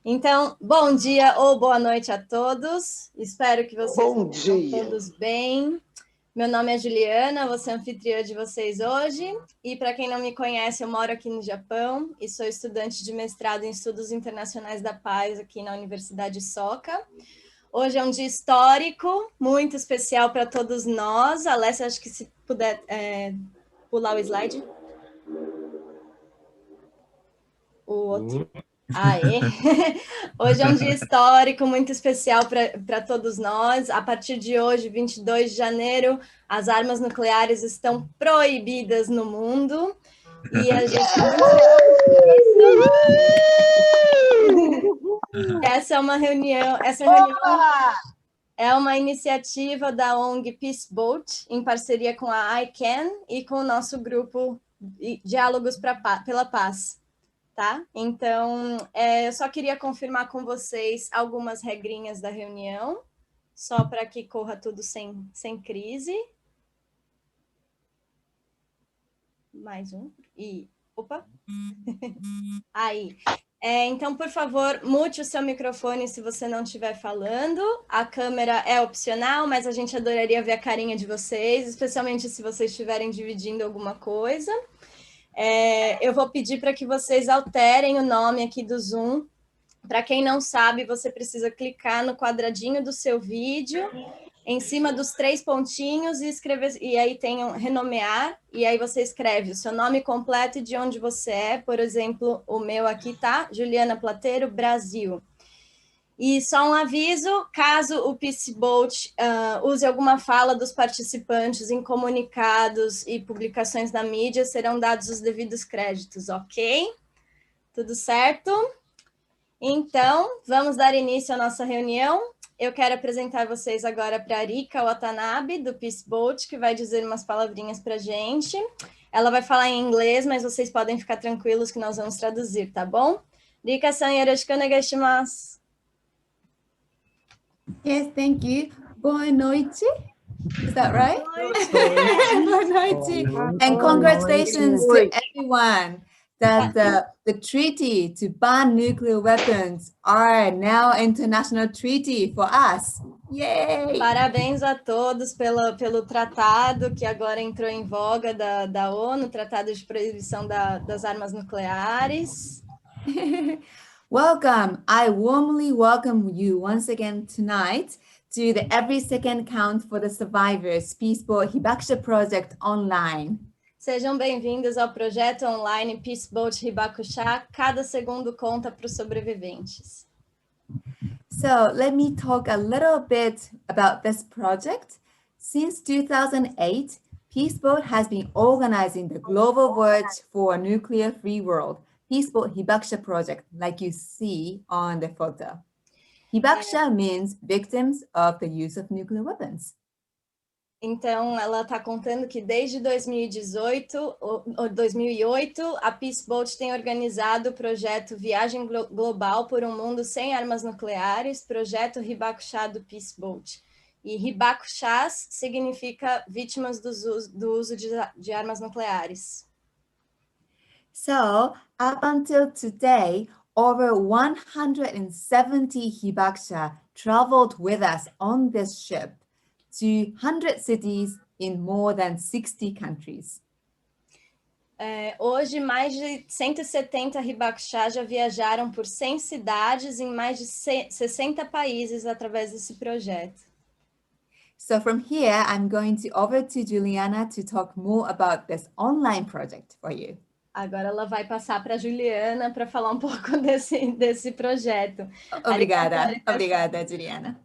Então, bom dia ou boa noite a todos. Espero que vocês estejam todos bem. Meu nome é Juliana, vou ser anfitriã de vocês hoje. E para quem não me conhece, eu moro aqui no Japão e sou estudante de mestrado em Estudos Internacionais da Paz aqui na Universidade Soka. Hoje é um dia histórico, muito especial para todos nós. Alessia, acho que se puder pular o slide. O outro. Aê! Hoje é um dia histórico, muito especial para todos nós. A partir de hoje, 22 de janeiro, as armas nucleares estão proibidas no mundo. E a gente está muito feliz. Essa é uma reunião, é uma iniciativa da ONG Peace Boat, em parceria com a ICANN e com o nosso grupo Diálogos pela Paz. Tá? Então, eu só queria confirmar com vocês algumas regrinhas da reunião, só para que corra tudo sem crise. Mais um. E, opa! Aí. Então, por favor, mute o seu microfone se você não estiver falando. A câmera é opcional, mas a gente adoraria ver a carinha de vocês, especialmente se vocês estiverem dividindo alguma coisa. Eu vou pedir para que vocês alterem o nome aqui do Zoom. Para quem não sabe, você precisa clicar no quadradinho do seu vídeo, em cima dos 3 pontinhos, e escrever, e aí tem um renomear, e aí você escreve o seu nome completo e de onde você é. Por exemplo, o meu aqui tá Juliana Plateiro, Brasil. E só um aviso, caso o Peace Boat use alguma fala dos participantes em comunicados e publicações na mídia, serão dados os devidos créditos, ok? Tudo certo? Então, vamos dar início à nossa reunião. Eu quero apresentar vocês agora para a Rika Watanabe, do Peace Boat, que vai dizer umas palavrinhas para a gente. Ela vai falar em inglês, mas vocês podem ficar tranquilos que nós vamos traduzir, tá bom? Rika-san, yoroshiku onegai shimasu. Yes, thank you. Boa noite. Is that right? Boa noite. And congratulations to everyone that the treaty to ban nuclear weapons are now international treaty for us. Yay! Parabéns a todos pelo tratado que agora entrou em voga da ONU, Tratado de Proibição das Armas Nucleares. Welcome. I warmly welcome you once again tonight to the Every Second Count for the Survivors Peace Boat Hibakusha Project Online. Sejam bem-vindos ao projeto online Peace Boat Hibakusha. Cada segundo conta para os sobreviventes. So let me talk a little bit about this project. Since 2008, Peace Boat has been organizing the global work for a nuclear-free world. Peace Boat Hibakusha Project, like you see on the photo. Hibakusha means victims of the use of nuclear weapons. Então, ela está contando que desde 2008, a Peace Boat tem organizado o projeto Viagem Global por um Mundo Sem Armas Nucleares, projeto Hibakusha do Peace Boat. E Hibakushas significa vítimas do uso de armas nucleares. So, up until today, over 170 Hibakusha traveled with us on this ship to 100 cities in more than 60 countries. Hoje, mais de 170 Hibakusha já viajaram por 100 cidades em mais de 60 países através desse projeto. So from here, I'm going to over to Juliana to talk more about this online project for you. Agora ela vai passar para a Juliana para falar um pouco desse projeto. Obrigada, Juliana.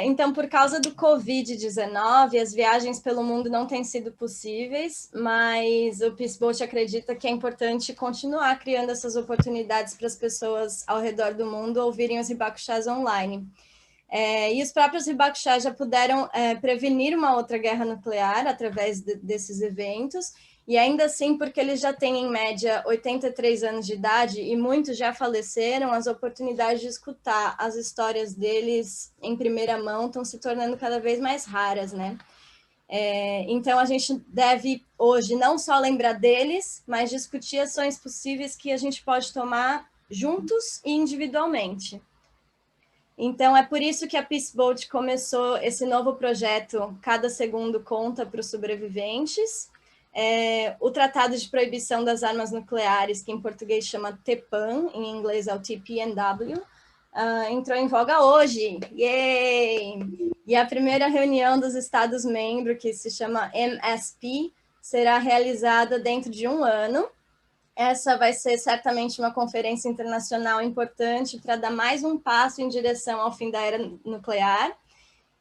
Então, por causa do Covid-19, as viagens pelo mundo não têm sido possíveis, mas o Peace Boat acredita que é importante continuar criando essas oportunidades para as pessoas ao redor do mundo ouvirem os Hibakushas online. E os próprios Hibakushas já puderam prevenir uma outra guerra nuclear através desses eventos, e ainda assim, porque eles já têm, em média, 83 anos de idade e muitos já faleceram, as oportunidades de escutar as histórias deles em primeira mão estão se tornando cada vez mais raras, né? Então, a gente deve, hoje, não só lembrar deles, mas discutir ações possíveis que a gente pode tomar juntos e individualmente. Então, é por isso que a Peace Boat começou esse novo projeto, Cada Segundo Conta para os Sobreviventes. O Tratado de Proibição das Armas Nucleares, que em português chama TPAN, em inglês é o TPNW, entrou em voga hoje. Yay! E a primeira reunião dos Estados-membros, que se chama MSP, será realizada dentro de 1 ano. Essa vai ser certamente uma conferência internacional importante para dar mais um passo em direção ao fim da era nuclear.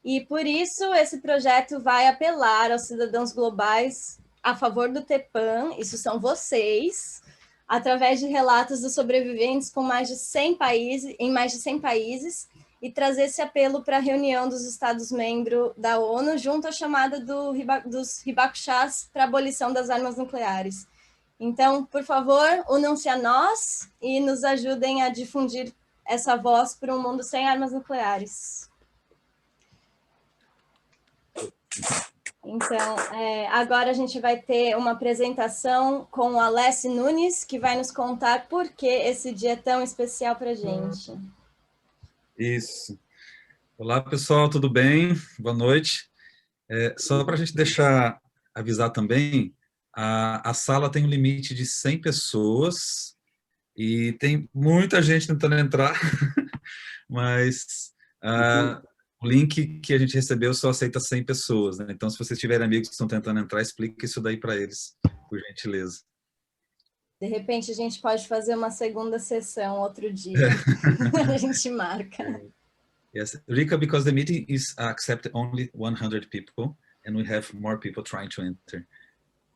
E, por isso, esse projeto vai apelar aos cidadãos globais a favor do TPAN, isso são vocês, através de relatos dos sobreviventes com mais de 100 países, em mais de 100 países, e trazer esse apelo para a reunião dos Estados-membros da ONU, junto à chamada dos Hibakushas para a abolição das armas nucleares. Então, por favor, unam-se a nós e nos ajudem a difundir essa voz para um mundo sem armas nucleares. Então, agora a gente vai ter uma apresentação com o Alessio Nunes, que vai nos contar por que esse dia é tão especial para a gente. Isso. Olá, pessoal, tudo bem? Boa noite. Só para a gente avisar também, a sala tem um limite de 100 pessoas e tem muita gente tentando entrar, mas o link que a gente recebeu só aceita 100 pessoas, né? Então, se vocês tiverem amigos que estão tentando entrar, explique isso daí para eles, por gentileza. De repente, a gente pode fazer uma segunda sessão outro dia. A gente marca. Yes, Rika, because the meeting is accept only 100 people, and we have more people trying to enter.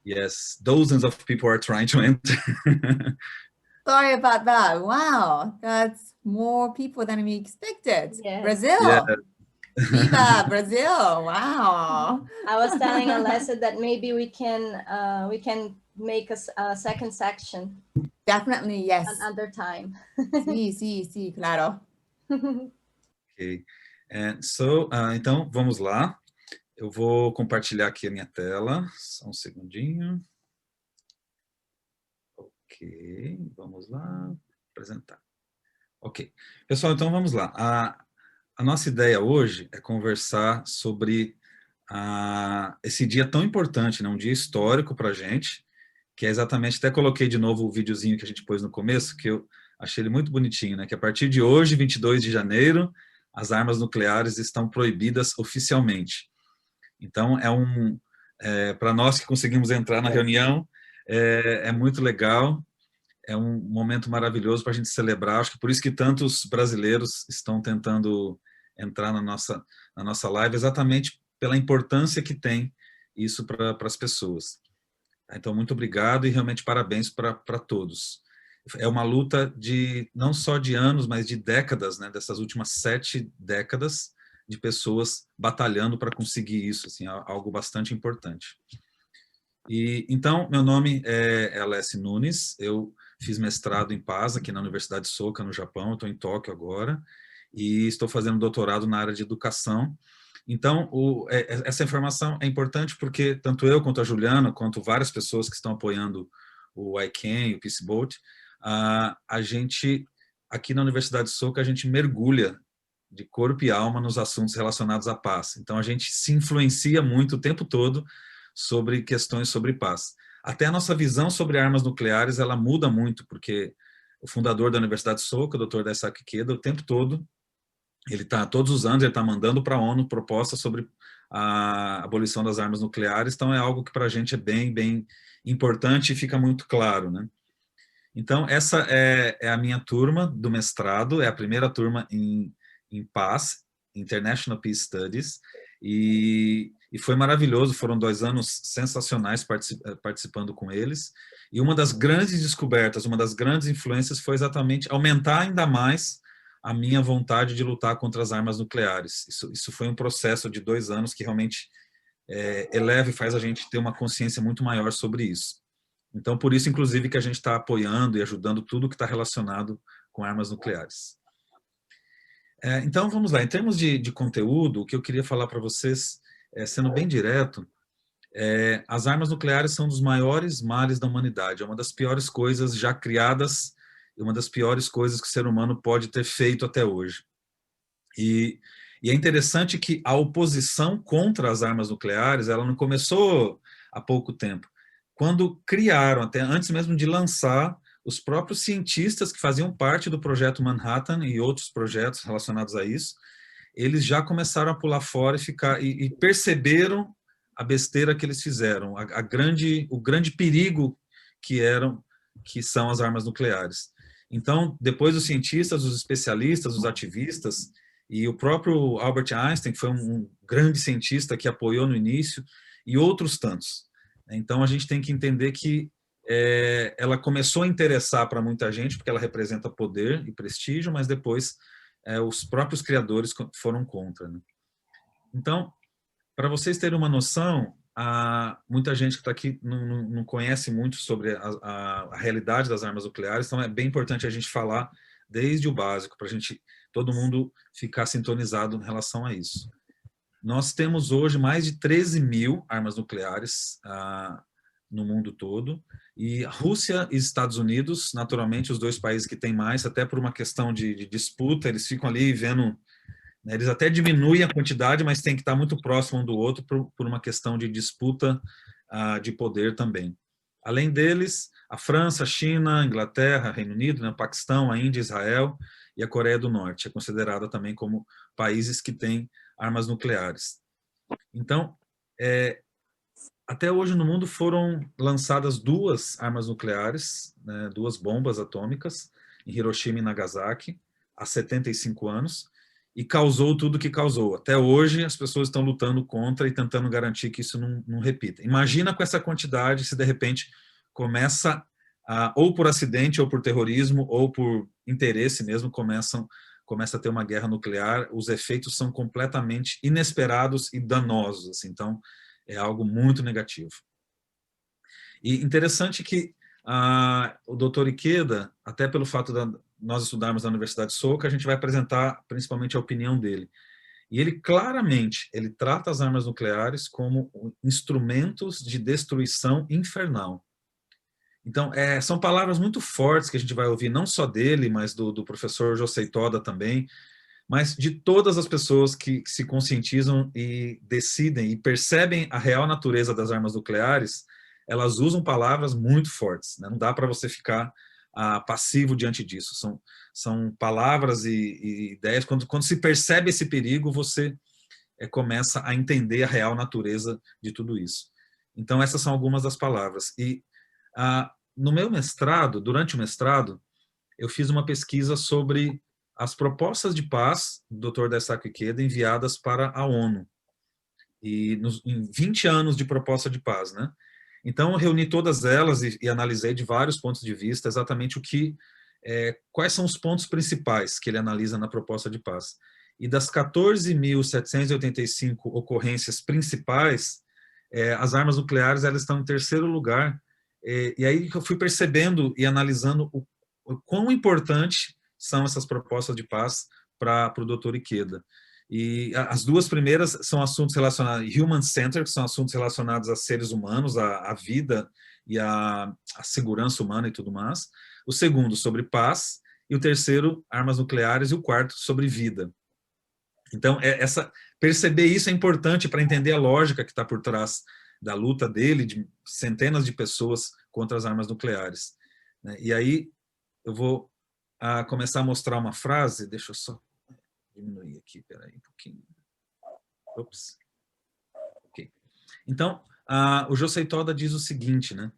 Yes, dozens of people are trying to enter. Sorry about that. Wow, that's more people than we expected. Yes. Brazil. Yeah. Viva Brazil! Wow. I was telling Alessio that maybe we can make a second section. Definitely, yes. Another time. Sí, claro. Ok. Então, vamos lá. Eu vou compartilhar aqui a minha tela. Só um segundinho. Ok, vamos lá. Apresentar. Ok. Pessoal, então vamos lá. A nossa ideia hoje é conversar sobre esse dia tão importante, né? Um dia histórico para a gente, que é exatamente, até coloquei de novo o videozinho que a gente pôs no começo, que eu achei ele muito bonitinho, né? Que a partir de hoje, 22 de janeiro, as armas nucleares estão proibidas oficialmente. Então, para nós que conseguimos entrar na reunião, é muito legal, é um momento maravilhoso para a gente celebrar. Acho que por isso que tantos brasileiros estão tentando entrar na nossa live, exatamente pela importância que tem isso para as pessoas. Então, muito obrigado e realmente parabéns para todos. É uma luta não só de anos, mas de décadas, né? Dessas últimas 7 décadas, de pessoas batalhando para conseguir isso, assim, algo bastante importante. Então, meu nome é Alessio Nunes, eu fiz mestrado em paz aqui na Universidade Soka, no Japão, eu estou em Tóquio agora, e estou fazendo doutorado na área de educação. Então, essa informação é importante porque tanto eu quanto a Juliana, quanto várias pessoas que estão apoiando o ICANN, o Peace Boat, a gente, aqui na Universidade Soka, a gente mergulha de corpo e alma nos assuntos relacionados à paz. Então, a gente se influencia muito o tempo todo sobre questões sobre paz. Até a nossa visão sobre armas nucleares, ela muda muito, porque o fundador da Universidade Soka, o Dr. Daisuke Ikeda, o tempo todo, todos os anos, ele está mandando para a ONU propostas sobre a abolição das armas nucleares, então é algo que para a gente é bem importante e fica muito claro, né? Então, essa é a minha turma do mestrado, é a primeira turma em paz, International Peace Studies, e foi maravilhoso, foram 2 anos sensacionais participando com eles, e uma das grandes descobertas, uma das grandes influências foi exatamente aumentar ainda mais a minha vontade de lutar contra as armas nucleares. Isso foi um processo de 2 anos que realmente eleva e faz a gente ter uma consciência muito maior sobre isso. Então, por isso, inclusive, que a gente está apoiando e ajudando tudo que está relacionado com armas nucleares. Então, vamos lá. Em termos de conteúdo, o que eu queria falar para vocês, sendo bem direto, as armas nucleares são um dos maiores males da humanidade. É uma das piores coisas já criadas e uma das piores coisas que o ser humano pode ter feito até hoje. E é interessante que a oposição contra as armas nucleares, ela não começou há pouco tempo. Quando criaram, até antes mesmo de lançar, os próprios cientistas que faziam parte do projeto Manhattan e outros projetos relacionados a isso, eles já começaram a pular fora e perceberam a besteira que eles fizeram, o grande perigo que são as armas nucleares. Então, depois os cientistas, os especialistas, os ativistas, e o próprio Albert Einstein, que foi um grande cientista que apoiou no início, e outros tantos. Então, a gente tem que entender que ela começou a interessar para muita gente, porque ela representa poder e prestígio, mas depois os próprios criadores foram contra, né? Então, para vocês terem uma noção, muita gente que está aqui não conhece muito sobre a realidade das armas nucleares, então é bem importante a gente falar desde o básico, para todo mundo ficar sintonizado em relação a isso. Nós temos hoje mais de 13 mil armas nucleares no mundo todo, e Rússia e Estados Unidos, naturalmente, os dois países que têm mais, até por uma questão de disputa, eles ficam ali vendo, né, eles até diminuem a quantidade, mas tem que estar muito próximo um do outro por uma questão de disputa de poder também. Além deles, a França, a China, a Inglaterra, Reino Unido, né, o Paquistão, a Índia, Israel e a Coreia do Norte. É considerada também como países que têm armas nucleares. Então, até hoje no mundo foram lançadas 2 armas nucleares, né, 2 bombas atômicas, em Hiroshima e Nagasaki, há 75 anos, e causou tudo o que causou. Até hoje as pessoas estão lutando contra e tentando garantir que isso não repita. Imagina com essa quantidade, se de repente começa, ou por acidente, ou por terrorismo, ou por interesse mesmo, começa a ter uma guerra nuclear, os efeitos são completamente inesperados e danosos, assim, então é algo muito negativo. E interessante que o Dr. Ikeda, até pelo fato de nós estudarmos na Universidade de Soka, a gente vai apresentar principalmente a opinião dele. E ele claramente, ele trata as armas nucleares como instrumentos de destruição infernal. Então, são palavras muito fortes que a gente vai ouvir, não só dele, mas do professor Josei Toda também, mas de todas as pessoas que se conscientizam e decidem e percebem a real natureza das armas nucleares, elas usam palavras muito fortes, né? Não dá para você ficar passivo diante disso. São palavras e ideias. Quando se percebe esse perigo, você começa a entender a real natureza de tudo isso. Então, essas são algumas das palavras. E no meu mestrado, durante o mestrado, eu fiz uma pesquisa sobre as propostas de paz do Dr. Daisaku Ikeda enviadas para a ONU. E em 20 anos de proposta de paz, né? Então, eu reuni todas elas e analisei de vários pontos de vista exatamente quais são os pontos principais que ele analisa na proposta de paz. E das 14.785 ocorrências principais, as armas nucleares elas estão em terceiro lugar. E aí eu fui percebendo e analisando o quão importante são essas propostas de paz para o Dr. Ikeda. E as 2 primeiras são assuntos relacionados a human-centered, que são assuntos relacionados a seres humanos, a vida e a segurança humana e tudo mais. O segundo, sobre paz. E o terceiro, armas nucleares. E o quarto, sobre vida. Então, perceber isso é importante para entender a lógica que está por trás da luta dele, de centenas de pessoas contra as armas nucleares. E aí, eu vou começar a mostrar uma frase, deixa eu só diminuir aqui, peraí um pouquinho. Ops. Ok. Então, o Josei Toda diz o seguinte, né,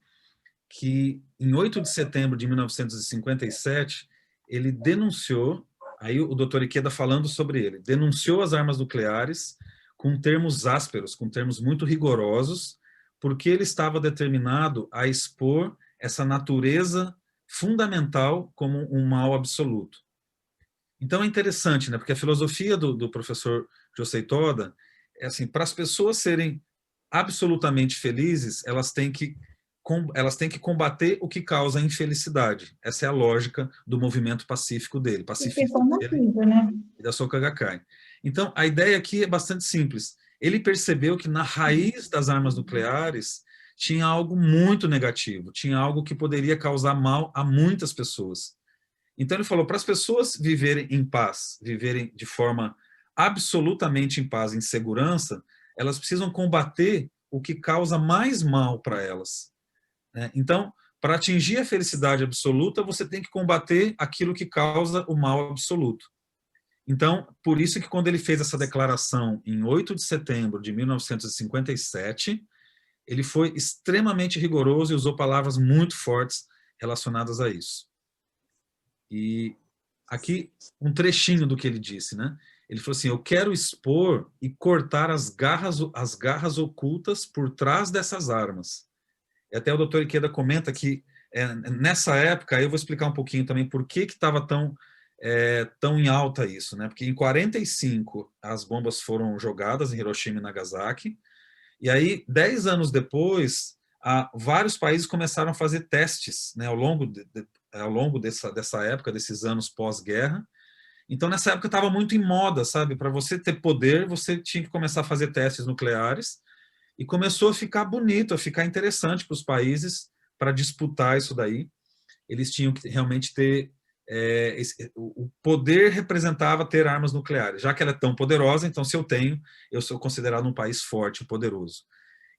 que em 8 de setembro de 1957, ele denunciou, aí o Dr. Ikeda falando sobre ele, denunciou as armas nucleares com termos ásperos, com termos muito rigorosos, porque ele estava determinado a expor essa natureza fundamental como um mal absoluto. Então é interessante, né? Porque a filosofia do professor Josei Toda é assim, para as pessoas serem absolutamente felizes, elas têm que combater o que causa a infelicidade. Essa é a lógica do movimento pacífico dele, pacifista dele, né? E da Soka Gakkai. Então, a ideia aqui é bastante simples. Ele percebeu que na raiz das armas nucleares tinha algo muito negativo, tinha algo que poderia causar mal a muitas pessoas. Então ele falou, para as pessoas viverem em paz, viverem de forma absolutamente em paz, em segurança, elas precisam combater o que causa mais mal para elas, né? Então, para atingir a felicidade absoluta, você tem que combater aquilo que causa o mal absoluto. Então, por isso que quando ele fez essa declaração em 8 de setembro de 1957, ele foi extremamente rigoroso e usou palavras muito fortes relacionadas a isso. E aqui um trechinho do que ele disse, né? Ele falou assim, eu quero expor e cortar as garras ocultas por trás dessas armas. E até o doutor Ikeda comenta que nessa época, eu vou explicar um pouquinho também por que estava tão em alta isso, né? Porque em 45 as bombas foram jogadas em Hiroshima e Nagasaki, e aí 10 anos depois, vários países começaram a fazer testes, né? Ao longo dessa época, desses anos pós-guerra. Então nessa época estava muito em moda, sabe? Para você ter poder, você tinha que começar a fazer testes nucleares. E começou a ficar bonito, a ficar interessante para os países para disputar isso daí. Eles tinham que realmente ter... o poder representava ter armas nucleares. Já que ela é tão poderosa, então se eu tenho, eu sou considerado um país forte e poderoso.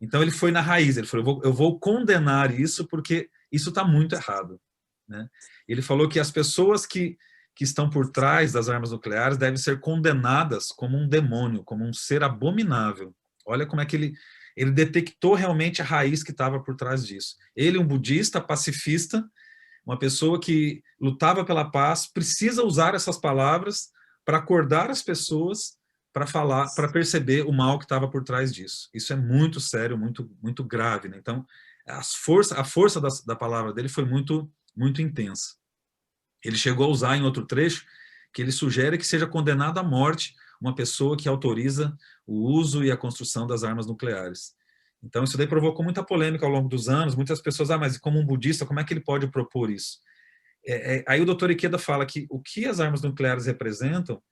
Então ele foi na raiz, ele falou, eu vou condenar isso porque isso está muito errado, né? Ele falou que as pessoas que estão por trás das armas nucleares devem ser condenadas como um demônio, como um ser abominável. Olha como é que ele detectou realmente a raiz que estava por trás disso. Ele, um budista, pacifista, uma pessoa que lutava pela paz, precisa usar essas palavras para acordar as pessoas, para falar, para perceber o mal que estava por trás disso. Isso é muito sério, muito, muito grave, né? Então, a força da palavra dele foi muito, muito intensa. Ele chegou a usar em outro trecho que ele sugere que seja condenado à morte uma pessoa que autoriza o uso e a construção das armas nucleares. Então, isso daí provocou muita polêmica ao longo dos anos. Muitas pessoas, mas como um budista, como é que ele pode propor isso? Aí o Dr. Ikeda fala que o que as armas nucleares representam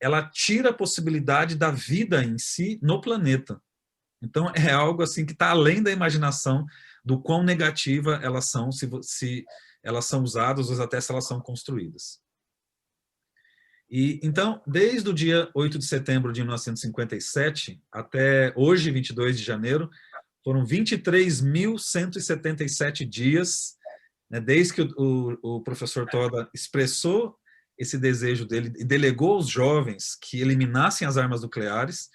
ela tira a possibilidade da vida em si no planeta. Então, é algo assim que está além da imaginação do quão negativa elas são, se elas são usadas ou até se elas são construídas. E, então, desde o dia 8 de setembro de 1957 até hoje, 22 de janeiro, foram 23.177 dias, né, desde que o professor Toda expressou esse desejo dele e delegou aos jovens que eliminassem as armas nucleares.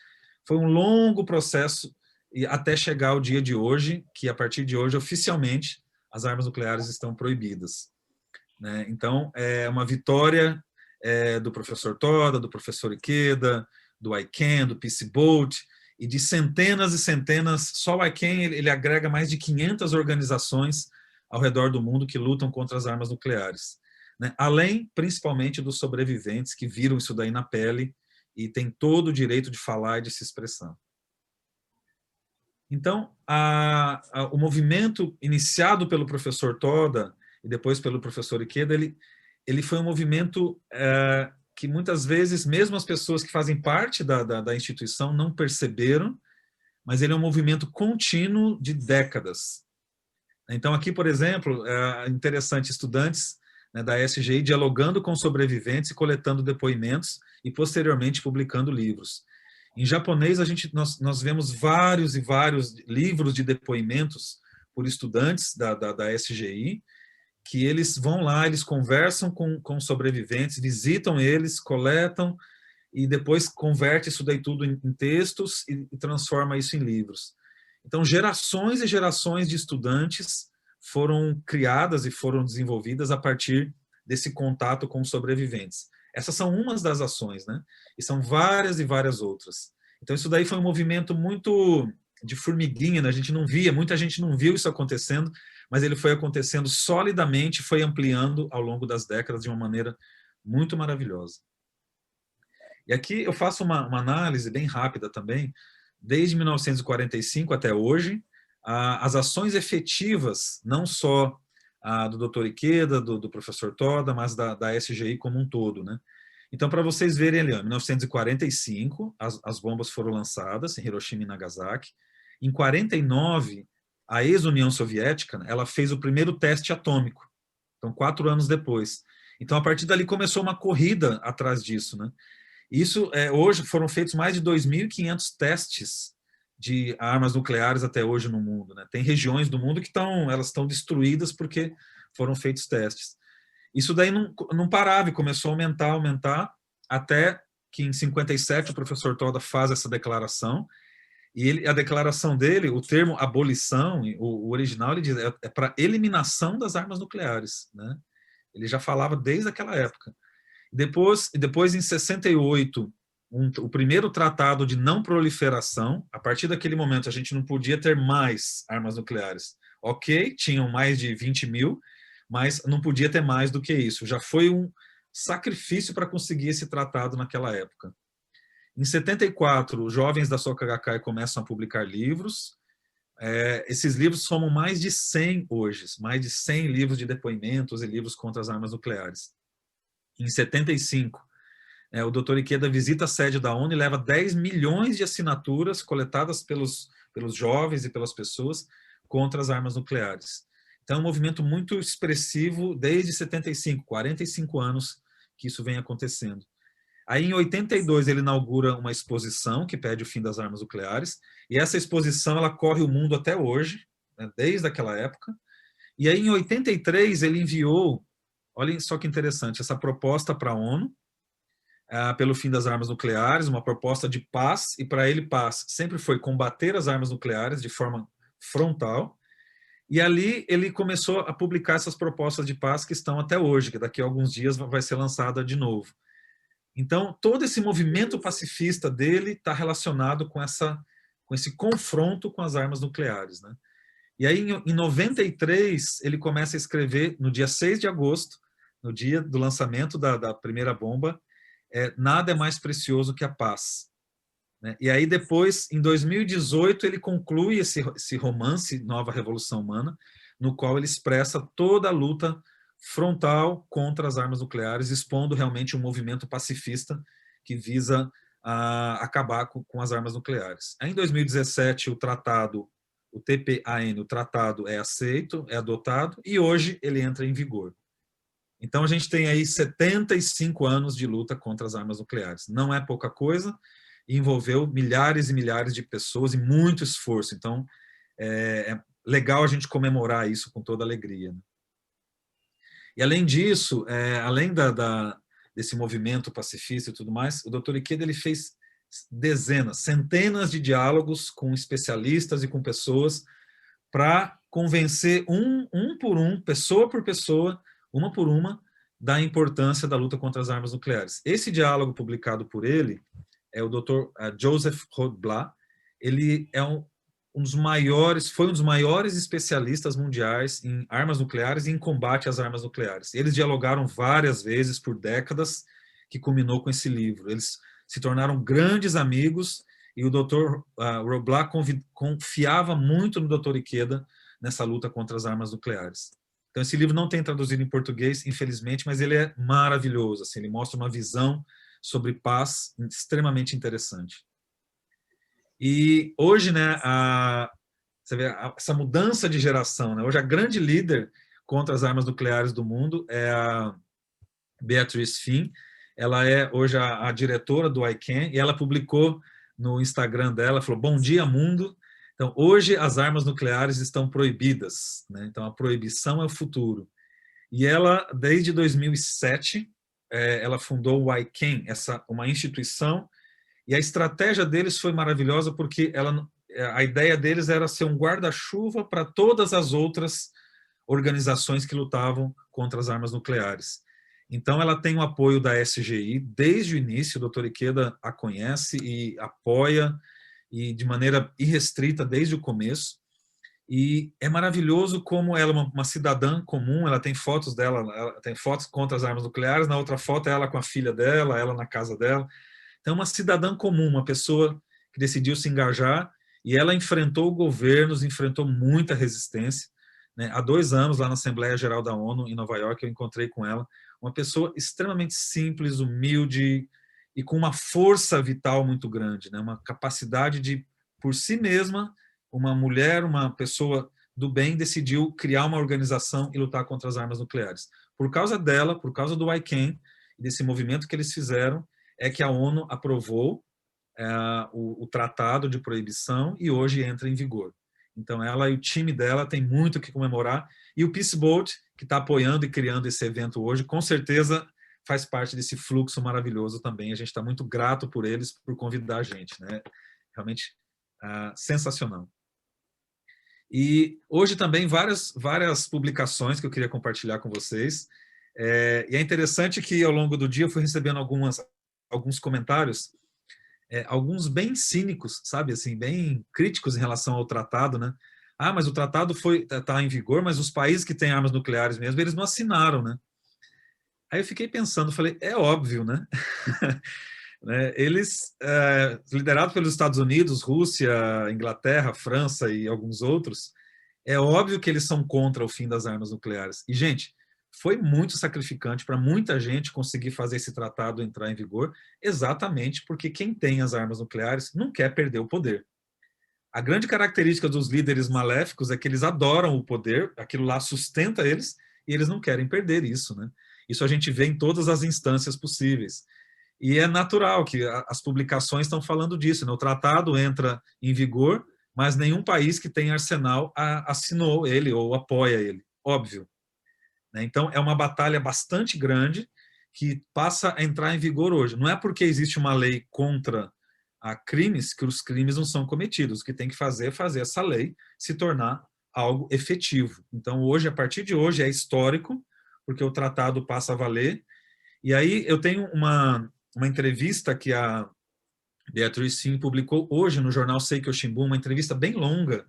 Foi um longo processo e até chegar ao dia de hoje, que a partir de hoje, oficialmente, as armas nucleares estão proibidas, né? Então, é uma vitória do professor Toda, do professor Ikeda, do ICANN, do Peace Boat, e de centenas e centenas. Só o ICANN ele agrega mais de 500 organizações ao redor do mundo que lutam contra as armas nucleares, né? Além, principalmente, dos sobreviventes que viram isso daí na pele e têm todo o direito de falar e de se expressar. Então, o movimento iniciado pelo professor Toda e depois pelo professor Ikeda, ele foi um movimento que muitas vezes, mesmo as pessoas que fazem parte da instituição não perceberam, mas ele é um movimento contínuo de décadas. Então, aqui, por exemplo, é interessante, estudantes, né, da SGI dialogando com sobreviventes e coletando depoimentos e, posteriormente, publicando livros. Em japonês, nós vemos vários e vários livros de depoimentos por estudantes da SGI, que eles vão lá, eles conversam com sobreviventes, visitam eles, coletam e depois converte isso daí tudo em textos e transforma isso em livros. Então, gerações e gerações de estudantes foram criadas e foram desenvolvidas a partir desse contato com sobreviventes. Essas são umas das ações, né? E são várias e várias outras. Então, isso daí foi um movimento muito de formiguinha, né? A gente não via, muita gente não viu isso acontecendo, mas ele foi acontecendo solidamente, foi ampliando ao longo das décadas de uma maneira muito maravilhosa. E aqui eu faço uma análise bem rápida também, desde 1945 até hoje, as ações efetivas, não só do Dr. Ikeda, do professor Toda, mas da SGI como um todo, né? Então, para vocês verem ali, em 1945, as bombas foram lançadas em Hiroshima e Nagasaki. Em 49, a ex-União Soviética, ela fez o primeiro teste atômico. Então, 4 anos depois. Então, a partir dali começou uma corrida atrás disso, né? Isso, hoje, foram feitos mais de 2.500 testes de armas nucleares até hoje no mundo, né? Tem regiões do mundo que elas estão destruídas porque foram feitos testes. Isso daí não parava e começou a aumentar, até que em 57 o professor Toda faz essa declaração, e a declaração dele, o termo abolição, o original, ele diz, é para eliminação das armas nucleares, né? Ele já falava desde aquela época. Depois em 68, o primeiro tratado de não proliferação. A partir daquele momento, a gente não podia ter mais armas nucleares. Ok, tinham mais de 20.000, mas não podia ter mais do que isso. Já foi um sacrifício para conseguir esse tratado naquela época. Em 74, os jovens da Soka Gakkai começam a publicar livros. Esses livros somam mais de 100 hoje, mais de 100 livros de depoimentos e livros contra as armas nucleares. Em 75, o Dr. Ikeda visita a sede da ONU e leva 10 milhões de assinaturas coletadas pelos jovens e pelas pessoas contra as armas nucleares. Então, é um movimento muito expressivo desde 75, 45 anos que isso vem acontecendo. Aí, em 82, ele inaugura uma exposição que pede o fim das armas nucleares, e essa exposição ela corre o mundo até hoje, né, desde aquela época. E aí, em 83, ele enviou, olhem só que interessante, essa proposta para a ONU, pelo fim das armas nucleares, uma proposta de paz, e para ele paz sempre foi combater as armas nucleares de forma frontal, e ali ele começou a publicar essas propostas de paz que estão até hoje, que daqui a alguns dias vai ser lançada de novo. Então, todo esse movimento pacifista dele está relacionado com esse confronto com as armas nucleares, né? E aí, em 93, ele começa a escrever, no dia 6 de agosto, no dia do lançamento da primeira bomba, Nada é mais precioso que a paz. Né? E aí, depois, em 2018, ele conclui esse romance, Nova Revolução Humana, no qual ele expressa toda a luta frontal contra as armas nucleares, expondo realmente um movimento pacifista que visa acabar com as armas nucleares. Aí, em 2017, o tratado, o TPAN, o tratado é aceito, é adotado, e hoje ele entra em vigor. Então, a gente tem aí 75 anos de luta contra as armas nucleares. Não é pouca coisa, envolveu milhares e milhares de pessoas e muito esforço. Então, é legal a gente comemorar isso com toda alegria. Né? E, além disso, além desse movimento pacifista e tudo mais, o Dr. Ikeda ele fez centenas de diálogos com especialistas e com pessoas para convencer um por um, pessoa por pessoa, uma por uma, da importância da luta contra as armas nucleares. Esse diálogo publicado por ele é o Dr. Joseph Rothblatt. Ele é foi um dos maiores especialistas mundiais em armas nucleares e em combate às armas nucleares. Eles dialogaram várias vezes por décadas, que culminou com esse livro. Eles se tornaram grandes amigos e o Dr. Rothblatt confiava muito no Dr. Ikeda nessa luta contra as armas nucleares. Então, esse livro não tem traduzido em português, infelizmente, mas ele é maravilhoso. Assim, ele mostra uma visão sobre paz extremamente interessante. E hoje, né, você vê essa mudança de geração. Né? Hoje, a grande líder contra as armas nucleares do mundo é a Beatrice Finn. Ela é hoje a diretora do ICAN e ela publicou no Instagram dela, falou: "Bom dia, mundo. Então, hoje as armas nucleares estão proibidas, né? Então, a proibição é o futuro." E ela, desde 2007, ela fundou o ICAN, uma instituição, e a estratégia deles foi maravilhosa porque a ideia deles era ser um guarda-chuva para todas as outras organizações que lutavam contra as armas nucleares. Então, ela tem o apoio da SGI desde o início, o Dr. Ikeda a conhece e apoia, e de maneira irrestrita desde o começo, e é maravilhoso como ela é uma cidadã comum. Ela tem fotos dela, ela tem fotos contra as armas nucleares, na outra foto é ela com a filha dela, ela na casa dela. Então, uma cidadã comum, uma pessoa que decidiu se engajar, e ela enfrentou governos, enfrentou muita resistência. Né? Há 2 anos, lá na Assembleia Geral da ONU, em Nova York, eu encontrei com ela, uma pessoa extremamente simples, humilde, e com uma força vital muito grande, né? Uma capacidade de, por si mesma, uma mulher, uma pessoa do bem decidiu criar uma organização e lutar contra as armas nucleares. Por causa dela, por causa do ICANN, desse movimento que eles fizeram, é que a ONU aprovou o tratado de proibição e hoje entra em vigor. Então, ela e o time dela tem muito o que comemorar. E o Peace Boat, que está apoiando e criando esse evento hoje, com certeza faz parte desse fluxo maravilhoso também. A gente está muito grato por eles, por convidar a gente, né? Realmente sensacional. E hoje também várias publicações que eu queria compartilhar com vocês. E é interessante que ao longo do dia eu fui recebendo alguns comentários, alguns bem cínicos, sabe, assim, bem críticos em relação ao tratado, né? Ah, mas o tratado está em vigor, mas os países que têm armas nucleares mesmo, eles não assinaram, né? Aí eu fiquei pensando, falei, é óbvio, né? Eles, liderados pelos Estados Unidos, Rússia, Inglaterra, França e alguns outros, é óbvio que eles são contra o fim das armas nucleares. E, gente, foi muito sacrificante para muita gente conseguir fazer esse tratado entrar em vigor, exatamente porque quem tem as armas nucleares não quer perder o poder. A grande característica dos líderes maléficos é que eles adoram o poder, aquilo lá sustenta eles, e eles não querem perder isso, né? Isso a gente vê em todas as instâncias possíveis. E é natural que as publicações estão falando disso, né? O tratado entra em vigor, mas nenhum país que tem arsenal assinou ele ou apoia ele, óbvio. Então, é uma batalha bastante grande que passa a entrar em vigor hoje. Não é porque existe uma lei contra crimes que os crimes não são cometidos. O que tem que fazer é fazer essa lei se tornar algo efetivo. Então, hoje, a partir de hoje, é histórico, porque o tratado passa a valer. E aí, eu tenho uma entrevista que a Beatriz Sim publicou hoje no jornal Seikyo Shimbun, uma entrevista bem longa,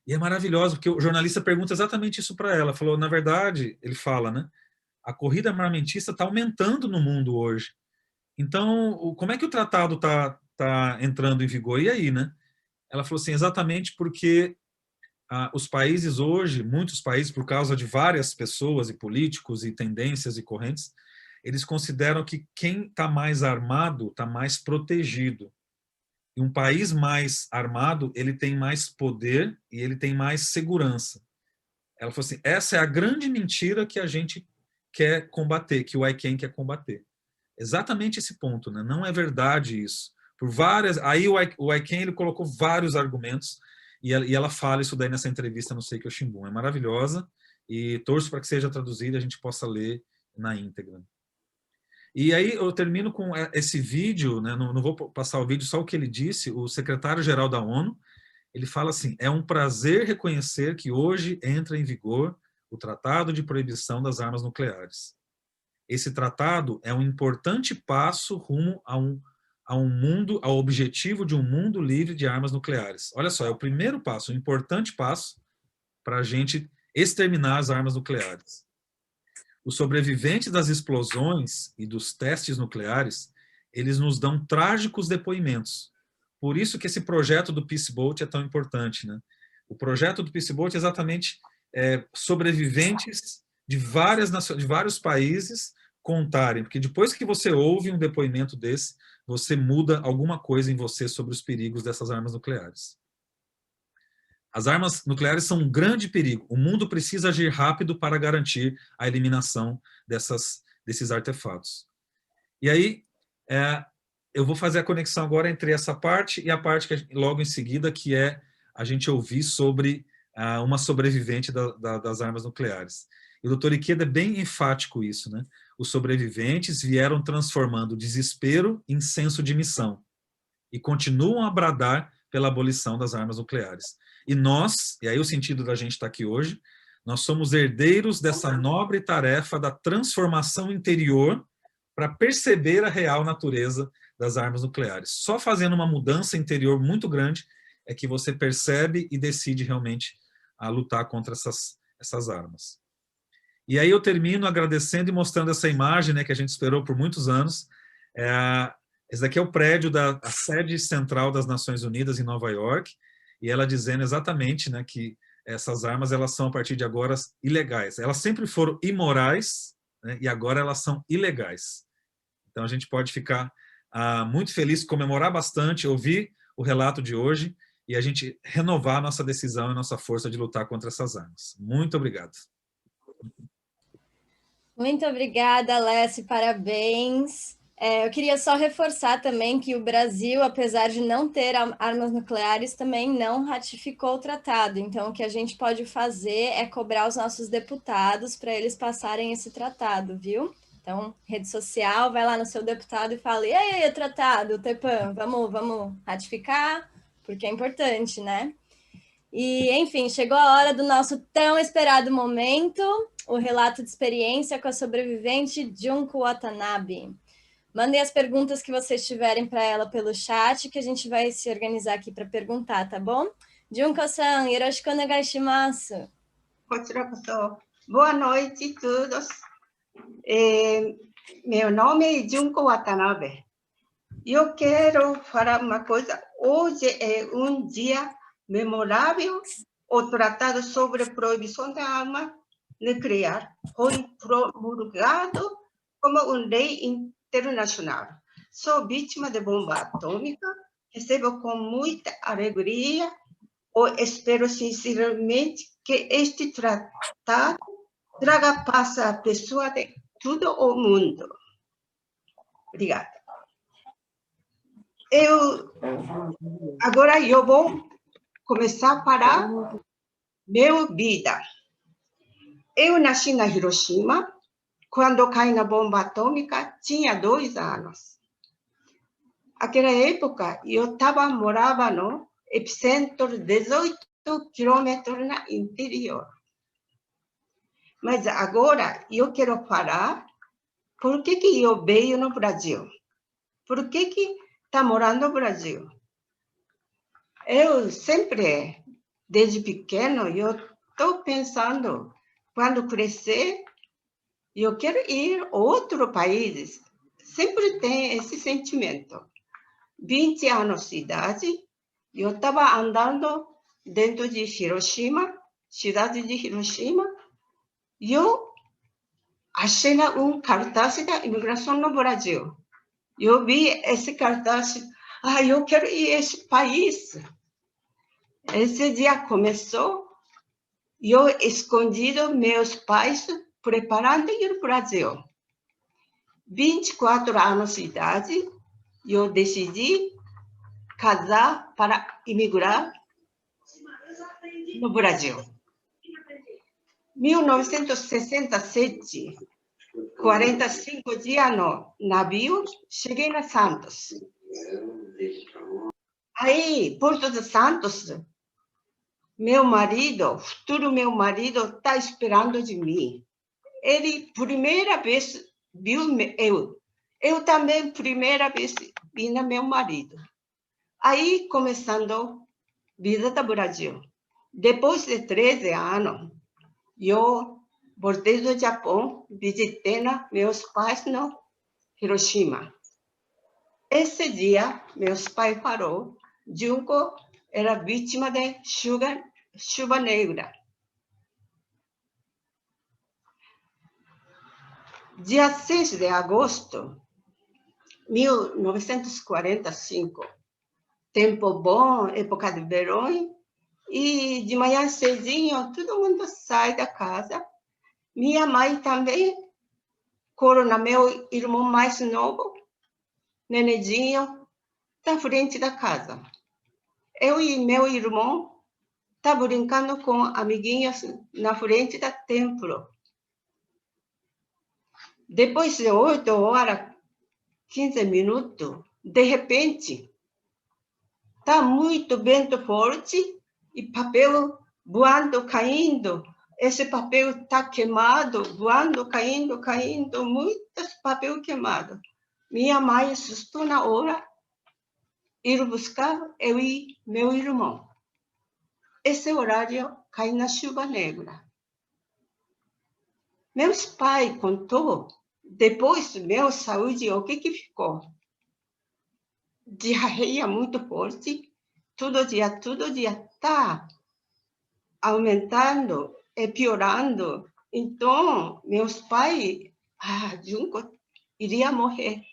e é maravilhoso, porque o jornalista pergunta exatamente isso para ela. Falou, na verdade, ele fala, né? A corrida armamentista está aumentando no mundo hoje. Então, como é que o tratado está entrando em vigor? E aí, né? Ela falou assim, exatamente porque os países hoje, muitos países, por causa de várias pessoas e políticos e tendências e correntes, eles consideram que quem está mais armado está mais protegido. E um país mais armado, ele tem mais poder e ele tem mais segurança. Ela falou assim, essa é a grande mentira que a gente quer combater, que o ICANN quer combater. Exatamente esse ponto, né? Não é verdade isso. Por várias, aí o ICANN ele colocou vários argumentos e ela fala isso daí nessa entrevista no Seikyo Shimbun. É maravilhosa e torço para que seja traduzida e a gente possa ler na íntegra. E aí eu termino com esse vídeo, né? Não vou passar o vídeo, só o que ele disse, o secretário-geral da ONU, ele fala assim, é um prazer reconhecer que hoje entra em vigor o Tratado de Proibição das Armas Nucleares. Esse tratado é um importante passo rumo ao objetivo de um mundo livre de armas nucleares. Olha só, é o primeiro passo, um importante passo para a gente exterminar as armas nucleares. Os sobreviventes das explosões e dos testes nucleares, eles nos dão trágicos depoimentos. Por isso que esse projeto do Peace Boat é tão importante, né? O projeto do Peace Boat é exatamente sobreviventes de vários países contarem, porque depois que você ouve um depoimento desse, você muda alguma coisa em você sobre os perigos dessas armas nucleares. As armas nucleares são um grande perigo. O mundo precisa agir rápido para garantir a eliminação desses artefatos. E aí, eu vou fazer a conexão agora entre essa parte e a parte que logo em seguida, que é a gente ouvir sobre uma sobrevivente das armas nucleares. E o Dr. Ikeda é bem enfático isso, né? Os sobreviventes vieram transformando o desespero em senso de missão e continuam a bradar pela abolição das armas nucleares. E nós, e aí o sentido da gente estar aqui hoje, nós somos herdeiros dessa nobre tarefa da transformação interior para perceber a real natureza das armas nucleares. Só fazendo uma mudança interior muito grande é que você percebe e decide realmente a lutar contra essas armas. E aí eu termino agradecendo e mostrando essa imagem, né, que a gente esperou por muitos anos. Esse daqui é o prédio da sede central das Nações Unidas em Nova York, e ela dizendo exatamente, né, que essas armas elas são, a partir de agora, ilegais. Elas sempre foram imorais, né, e agora elas são ilegais. Então a gente pode ficar muito feliz, comemorar bastante, ouvir o relato de hoje e a gente renovar a nossa decisão e nossa força de lutar contra essas armas. Muito obrigado. Muito obrigada, Alessio, parabéns. Eu queria só reforçar também que o Brasil, apesar de não ter armas nucleares, também não ratificou o tratado. Então, o que a gente pode fazer é cobrar os nossos deputados para eles passarem esse tratado, viu? Então, rede social, vai lá no seu deputado e fala: e aí, tratado, TEPAM, vamos ratificar? Porque é importante, né? E, enfim, chegou a hora do nosso tão esperado momento, o relato de experiência com a sobrevivente Junko Watanabe. Mandem as perguntas que vocês tiverem para ela pelo chat, que a gente vai se organizar aqui para perguntar, tá bom? Junko-san, yoroshiku onegai shimasu. Boa noite a todos. Meu nome é Junko Watanabe. Eu quero falar uma coisa. Hoje é um dia memorável. O Tratado sobre a Proibição da Arma Nuclear foi promulgado como uma lei internacional. Sou vítima de bomba atômica, recebo com muita alegria e espero sinceramente que este tratado traga paz à pessoa de todo o mundo. Obrigada. Agora eu vou começar a falar minha vida. Eu nasci na Hiroshima. Quando caiu a bomba atômica, tinha 2 anos. Naquela época, eu morava no epicentro, 18 quilômetros no interior. Mas agora, eu quero falar por que eu veio no Brasil. Por que está morando no Brasil? Eu sempre, desde pequeno, eu estou pensando, quando crescer, eu quero ir a outro país. Sempre tem esse sentimento. 20 anos de idade, eu estava andando dentro de Hiroshima, cidade de Hiroshima, e eu achei um cartaz da imigração no Brasil. Eu vi esse cartaz, eu quero ir a esse país. Esse dia começou, eu escondido meus pais, preparando ir ao Brasil. 24 anos de idade, eu decidi casar para imigrar no Brasil. 1967, 45 dias no navio, cheguei na Santos. Aí, Porto de Santos, meu marido, futuro meu marido, está esperando de mim. Ele, primeira vez, viu eu. Eu também, primeira vez, vi meu marido. Aí, começando a vida do Brasil. Depois de 13 anos, eu voltei do Japão, visitei meus pais no Hiroshima. Esse dia, meus pais falaram, Junko era vítima de chuva negra. Dia 6 de agosto de 1945, tempo bom, época de verão, e de manhã cedinho, todo mundo sai da casa. Minha mãe também, corona meu irmão mais novo, nenedinho, na frente da casa. Eu e meu irmão tá brincando com amiguinhos na frente do templo. Depois de 8 horas, 15 minutos, de repente, tá muito vento forte e papel voando, caindo. Esse papel está queimado, voando, caindo, muitos papel queimado. Minha mãe assustou na hora, ir buscar eu e meu irmão. Esse horário cai na chuva negra. Meus pais contou, depois minha saúde, o que ficou? Diarreia muito forte, todo dia está aumentando e piorando. Então, meus pais, Junko iria morrer.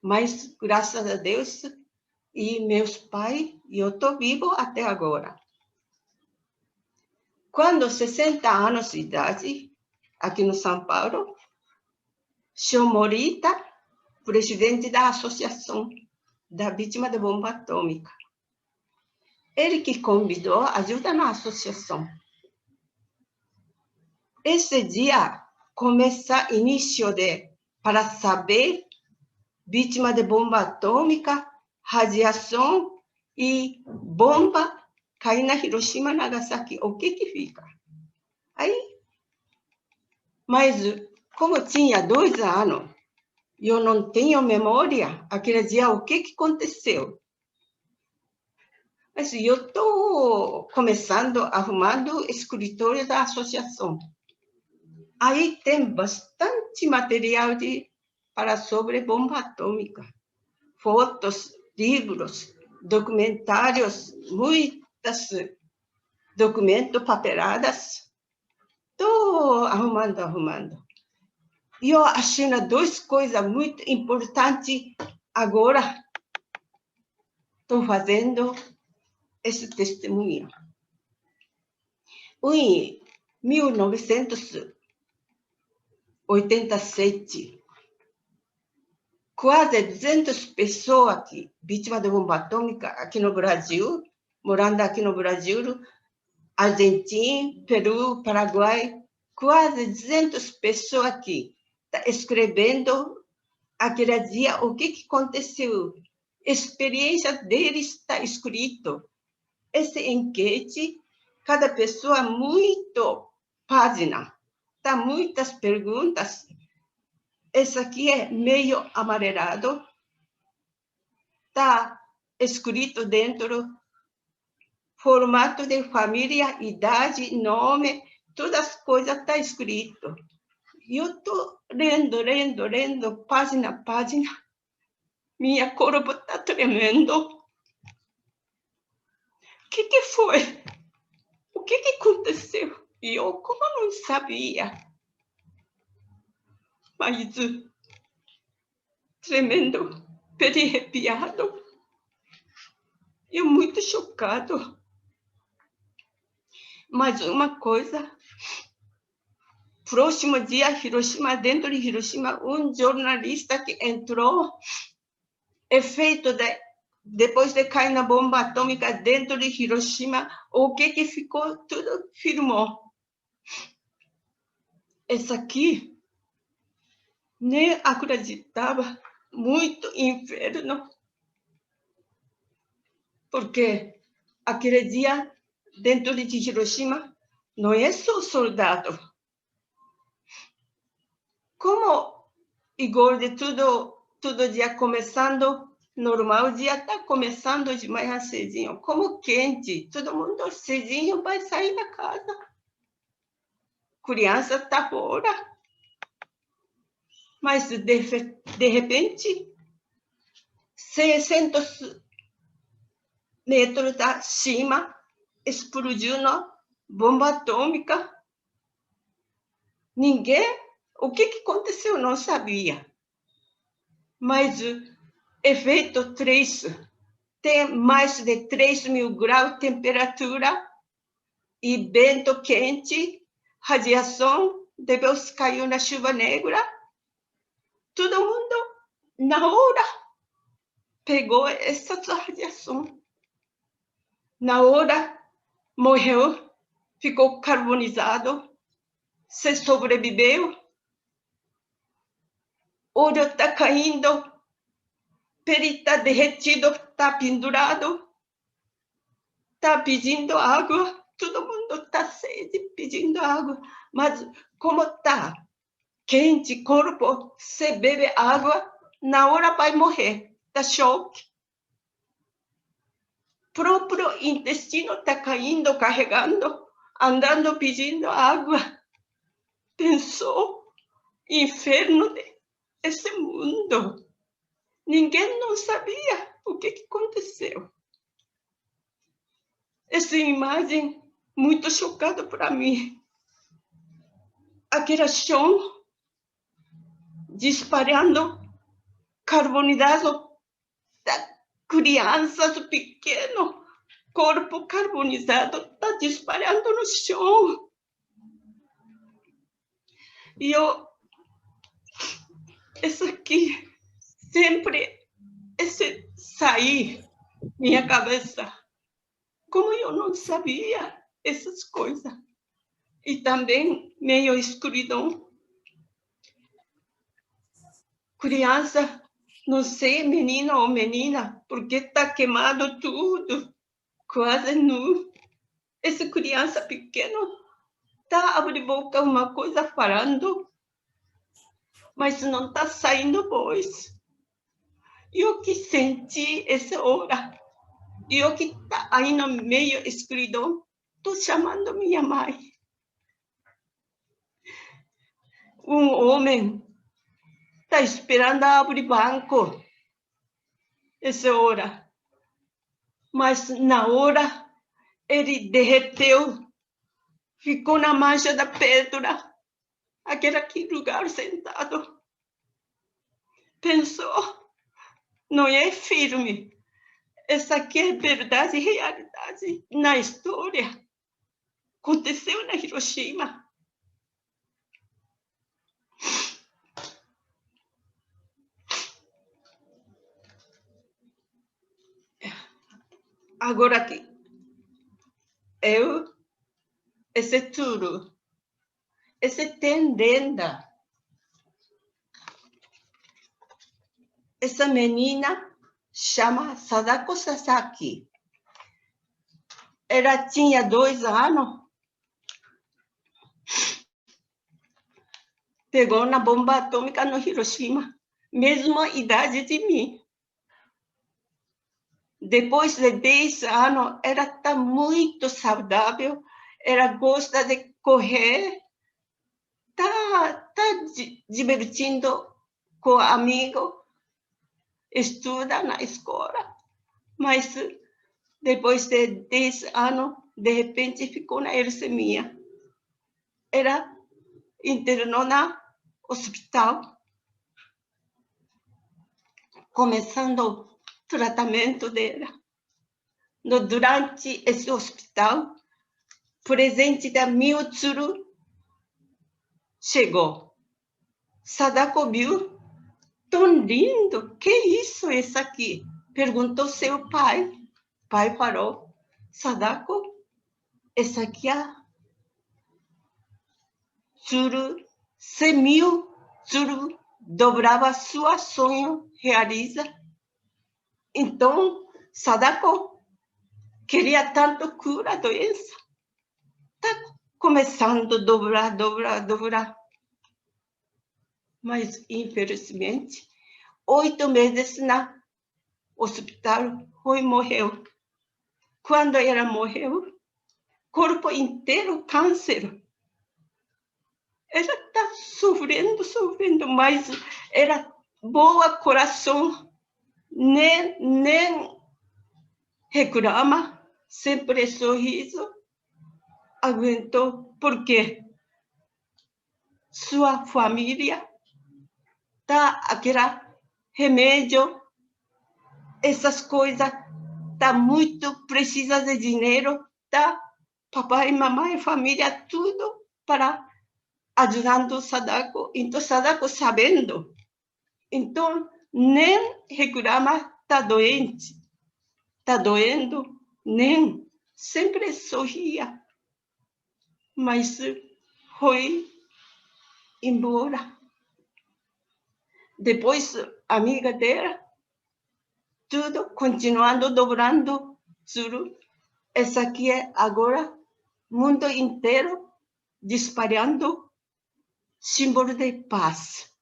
Mas, graças a Deus, e meus pais e eu estou vivo até agora. Quando 60 anos de idade, aqui no São Paulo, Sr. Morita, presidente da Associação da Vítima de Bomba Atômica, ele que convidou ajuda na associação. Esse dia começa início para saber vítima de bomba atômica, radiação e bomba cair na Hiroshima e Nagasaki. O que fica? Aí, mas como tinha 2 anos, eu não tenho memória, aquele dia, o que aconteceu? Mas eu estou começando, arrumando escritório da associação. Aí tem bastante material para sobre bomba atômica. Fotos, livros, documentários, muitos documentos, papeladas. Estou arrumando. E eu achei 2 coisas muito importantes agora. Estou fazendo esse testemunho. Em 1987, quase 200 pessoas aqui, vítimas de bomba atômica aqui no Brasil, morando aqui no Brasil, Argentina, Peru, Paraguai, quase 200 pessoas aqui, tá escrevendo aquele dia o que aconteceu. Experiência deles está escrito. Essa enquete, cada pessoa muito página, tá muitas perguntas. Esse aqui é meio amarelado, tá escrito dentro formato de família, idade, nome, todas as coisas tá escrito. Eu tô lendo, página a página. Minha corpo tá tremendo. O que foi? O que aconteceu? E eu, como não sabia? Mas tremendo, arrepiado. E muito chocado. Mas uma coisa, próximo dia, Hiroshima, dentro de Hiroshima, um jornalista que entrou, depois de cair na bomba atômica dentro de Hiroshima, o que ficou, tudo filmou. Esse aqui, nem acreditava, muito inferno, porque aquele dia, dentro de Hiroshima, não é só soldado. Como igual de todo dia começando, normal, o dia está começando de manhã cedinho, como quente, todo mundo cedinho vai sair da casa. Criança está fora. Mas, de repente, 600 metros da cima, explodiu uma bomba atômica. Ninguém, o que aconteceu, não sabia. Mas efeito 3, tem mais de 3.000 graus de temperatura e vento quente, radiação, depois caiu na chuva negra. Todo mundo, na hora, pegou essa radiação. Na hora, morreu, ficou carbonizado, se sobreviveu. Olho está caindo, pele está derretido, está pendurado, está pedindo água, todo mundo está sede, pedindo água. Mas como está quente, corpo, se bebe água, na hora vai morrer, dá choque. Próprio intestino está caindo, carregando, andando, pedindo água. Pensou, inferno desse mundo. Ninguém não sabia o que aconteceu. Essa imagem muito chocada para mim. Aquele chão disparando, carbonizado, crianças pequenas, corpo carbonizado, está disparando no chão. E isso aqui, sempre, esse sair minha cabeça, como eu não sabia essas coisas. E também meio escuridão. Criança, não sei, menino ou menina, porque está queimado tudo, quase nu. Essa criança pequena está abrindo boca uma coisa falando, mas não está saindo voz. Eu que senti essa hora, eu que está aí no meio escuridão, estou chamando minha mãe. Um homem está esperando abrir banco essa hora, mas na hora ele derreteu, ficou na mancha da pedra, aquele lugar sentado. Pensou, não é firme, essa aqui é verdade e realidade na história. Aconteceu na Hiroshima. Agora aqui, esse tudo, esse tendenda, essa menina chama Sadako Sasaki. Ela tinha 2 anos, pegou na bomba atômica no Hiroshima, mesma idade de mim. Depois de 10 anos, ela está muito saudável, ela gosta de correr, está divertindo com amigos, estuda na escola, mas depois de 10 anos, de repente ficou na leucemia. Ela internou no hospital, começando o tratamento dela. Durante esse hospital, presente da Miyutsuru chegou. Sadako viu, tão lindo, que isso aqui? Perguntou seu pai. O pai falou, Sadako, essa aqui é Tsuru, se Miyutsuru dobrava seu sonho, realiza. Então, Sadako queria tanto curar a doença. Está começando a dobrar. Mas, infelizmente, 8 meses no hospital, morreu. Quando ela morreu, corpo inteiro câncer. Ela está sofrendo, mas era boa coração, nem reclama, sempre sorriso, aguentou, porque sua família tá aquele remédio, essas coisas, tá muito precisa de dinheiro, tá? Papai, mamãe, família, tudo para ajudando Sadako. Então, Sadako sabendo, então, nem reclama, tá doente, tá doendo, nem, sempre sorria, mas foi embora. Depois, amiga dela, tudo continuando dobrando, juro. Essa aqui é agora mundo inteiro disparando símbolo de paz.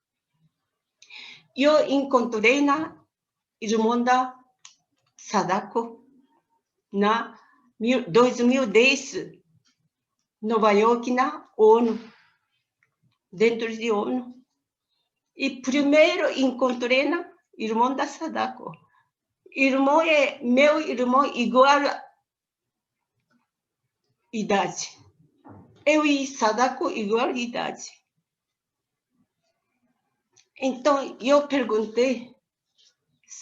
Eu encontrei na irmã da Sadako na 2010, Nova York, na ONU, dentro de ONU. E primeiro encontrei na irmã da Sadako. Irmão é meu irmão igual idade. Eu e Sadako igual idade. Então, eu perguntei,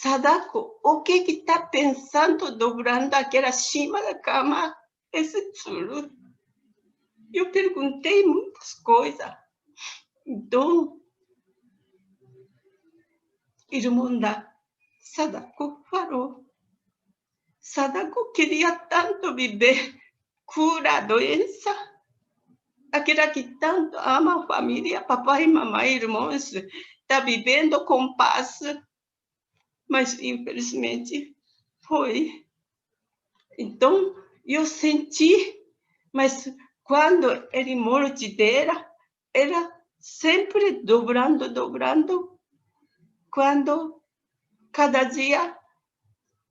Sadako, o que está pensando dobrando aquela cima da cama, esse tsuru? Eu perguntei muitas coisas. Então, irmã da Sadako falou. Sadako queria tanto viver, cura a doença. Aquela que tanto ama a família, papai, mamãe, irmãos, está vivendo com paz. Mas, infelizmente, foi. Então, eu senti, mas quando ele morte dela, era sempre dobrando, quando cada dia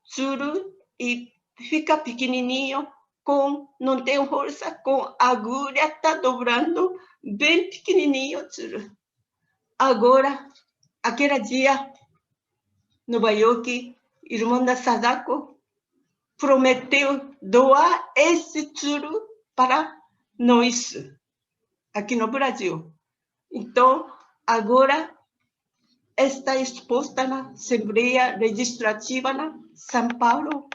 tsuru e fica pequenininho, não tem força, com agulha, está dobrando, bem pequenininho tsuru. Agora, aquele dia, Nova York, irmã da Sadako prometeu doar esse tsuru para nós, aqui no Brasil. Então, agora está exposta na Assembleia Legislativa na São Paulo.